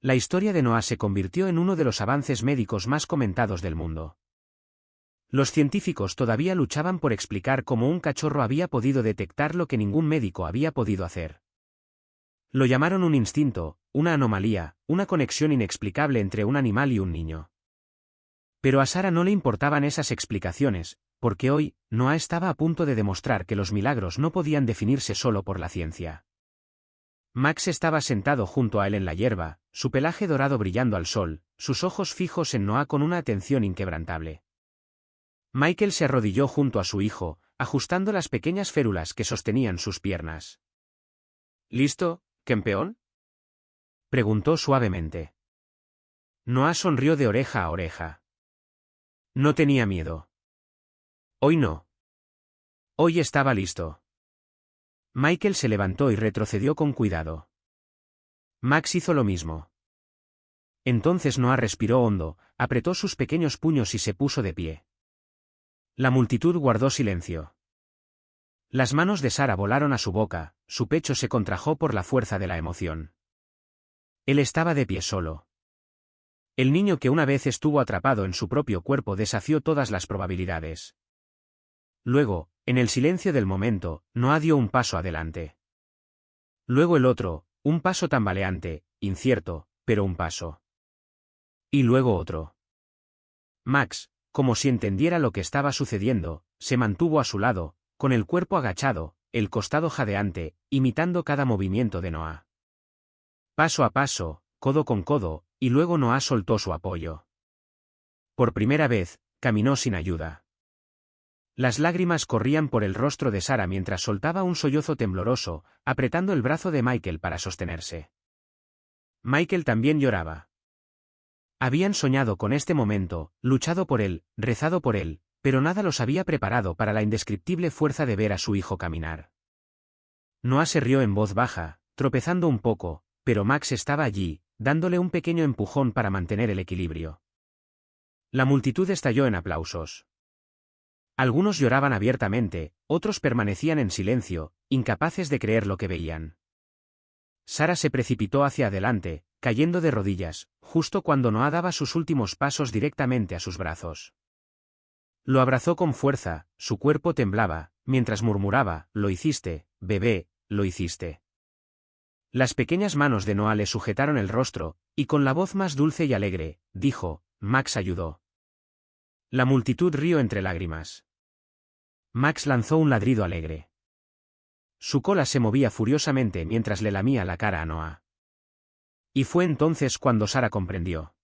La historia de Noah se convirtió en uno de los avances médicos más comentados del mundo. Los científicos todavía luchaban por explicar cómo un cachorro había podido detectar lo que ningún médico había podido hacer. Lo llamaron un instinto, una anomalía, una conexión inexplicable entre un animal y un niño. Pero a Sarah no le importaban esas explicaciones, porque hoy, Noah estaba a punto de demostrar que los milagros no podían definirse solo por la ciencia. Max estaba sentado junto a él en la hierba, su pelaje dorado brillando al sol, sus ojos fijos en Noah con una atención inquebrantable. Michael se arrodilló junto a su hijo, ajustando las pequeñas férulas que sostenían sus piernas. ¿Listo, campeón?, preguntó suavemente. Noah sonrió de oreja a oreja. No tenía miedo. Hoy no. Hoy estaba listo. Michael se levantó y retrocedió con cuidado. Max hizo lo mismo. Entonces Noah respiró hondo, apretó sus pequeños puños y se puso de pie. La multitud guardó silencio. Las manos de Sarah volaron a su boca, su pecho se contrajo por la fuerza de la emoción. Él estaba de pie solo. El niño que una vez estuvo atrapado en su propio cuerpo desafió todas las probabilidades. Luego, en el silencio del momento, Noah dio un paso adelante. Luego el otro, un paso tambaleante, incierto, pero un paso. Y luego otro. Max, como si entendiera lo que estaba sucediendo, se mantuvo a su lado, con el cuerpo agachado, el costado jadeante, imitando cada movimiento de Noah. Paso a paso, codo con codo, y luego Noah soltó su apoyo. Por primera vez, caminó sin ayuda. Las lágrimas corrían por el rostro de Sarah mientras soltaba un sollozo tembloroso, apretando el brazo de Michael para sostenerse. Michael también lloraba. Habían soñado con este momento, luchado por él, rezado por él, pero nada los había preparado para la indescriptible fuerza de ver a su hijo caminar. Noah se rió en voz baja, tropezando un poco, pero Max estaba allí, dándole un pequeño empujón para mantener el equilibrio. La multitud estalló en aplausos. Algunos lloraban abiertamente, otros permanecían en silencio, incapaces de creer lo que veían. Sarah se precipitó hacia adelante, cayendo de rodillas, justo cuando Noah daba sus últimos pasos directamente a sus brazos. Lo abrazó con fuerza, su cuerpo temblaba, mientras murmuraba: «Lo hiciste, bebé, lo hiciste». Las pequeñas manos de Noah le sujetaron el rostro, y con la voz más dulce y alegre, dijo: «Max ayudó». La multitud rió entre lágrimas. Max lanzó un ladrido alegre. Su cola se movía furiosamente mientras le lamía la cara a Noah. Y fue entonces cuando Sarah comprendió.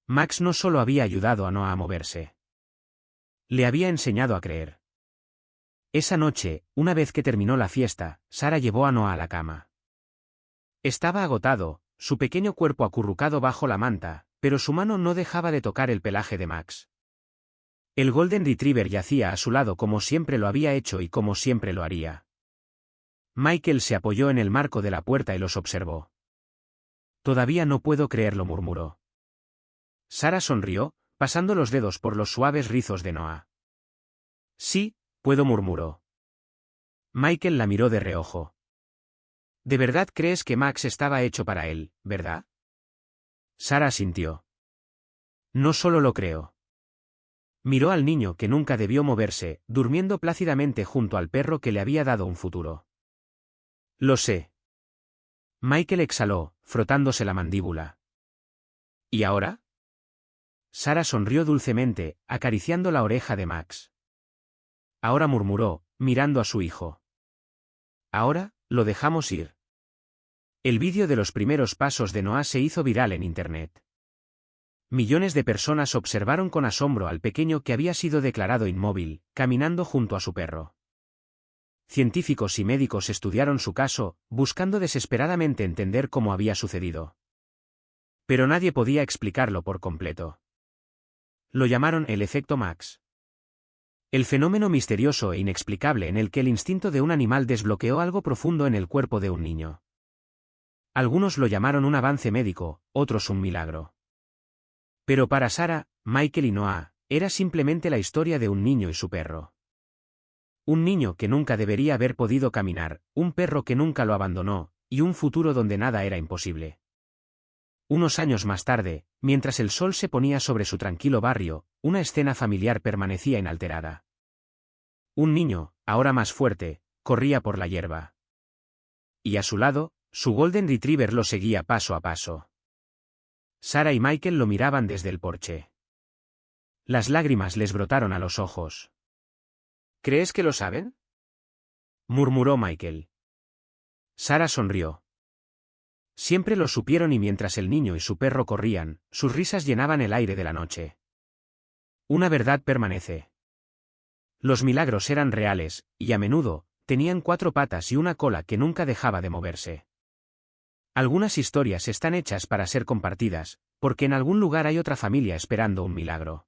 Max no solo había ayudado a Noah a moverse. Le había enseñado a creer. Esa noche, una vez que terminó la fiesta, Sarah llevó a Noah a la cama. Estaba agotado, su pequeño cuerpo acurrucado bajo la manta, pero su mano no dejaba de tocar el pelaje de Max. El Golden Retriever yacía a su lado como siempre lo había hecho y como siempre lo haría. Michael se apoyó en el marco de la puerta y los observó. Todavía no puedo creerlo, murmuró. Sara sonrió, pasando los dedos por los suaves rizos de Noah. Sí, puedo, murmuró. Michael la miró de reojo. ¿De verdad crees que Max estaba hecho para él, verdad? Sara asintió. No solo lo creo. Miró al niño que nunca debió moverse, durmiendo plácidamente junto al perro que le había dado un futuro. Lo sé. Michael exhaló, frotándose la mandíbula. ¿Y ahora? Sara sonrió dulcemente, acariciando la oreja de Max. Ahora, murmuró, mirando a su hijo. Ahora, lo dejamos ir. El vídeo de los primeros pasos de Noah se hizo viral en Internet. Millones de personas observaron con asombro al pequeño que había sido declarado inmóvil, caminando junto a su perro. Científicos y médicos estudiaron su caso, buscando desesperadamente entender cómo había sucedido. Pero nadie podía explicarlo por completo. Lo llamaron el efecto Max. El fenómeno misterioso e inexplicable en el que el instinto de un animal desbloqueó algo profundo en el cuerpo de un niño. Algunos lo llamaron un avance médico, otros un milagro. Pero para Sara, Michael y Noah, era simplemente la historia de un niño y su perro. Un niño que nunca debería haber podido caminar, un perro que nunca lo abandonó, y un futuro donde nada era imposible. Unos años más tarde, mientras el sol se ponía sobre su tranquilo barrio, una escena familiar permanecía inalterada. Un niño, ahora más fuerte, corría por la hierba. Y a su lado, su Golden Retriever lo seguía paso a paso. Sara y Michael lo miraban desde el porche. Las lágrimas les brotaron a los ojos. ¿Crees que lo saben?, murmuró Michael. Sara sonrió. Siempre lo supieron, y mientras el niño y su perro corrían, sus risas llenaban el aire de la noche. Una verdad permanece. Los milagros eran reales, y a menudo, tenían 4 patas y una cola que nunca dejaba de moverse. Algunas historias están hechas para ser compartidas, porque en algún lugar hay otra familia esperando un milagro.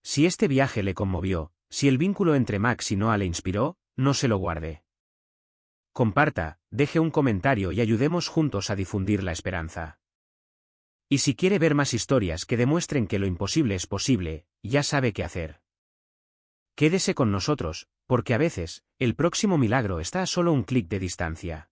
Si este viaje le conmovió, si el vínculo entre Max y Noah le inspiró, no se lo guarde. Comparta, deje un comentario y ayudemos juntos a difundir la esperanza. Y si quiere ver más historias que demuestren que lo imposible es posible, ya sabe qué hacer. Quédese con nosotros, porque a veces, el próximo milagro está a solo un clic de distancia.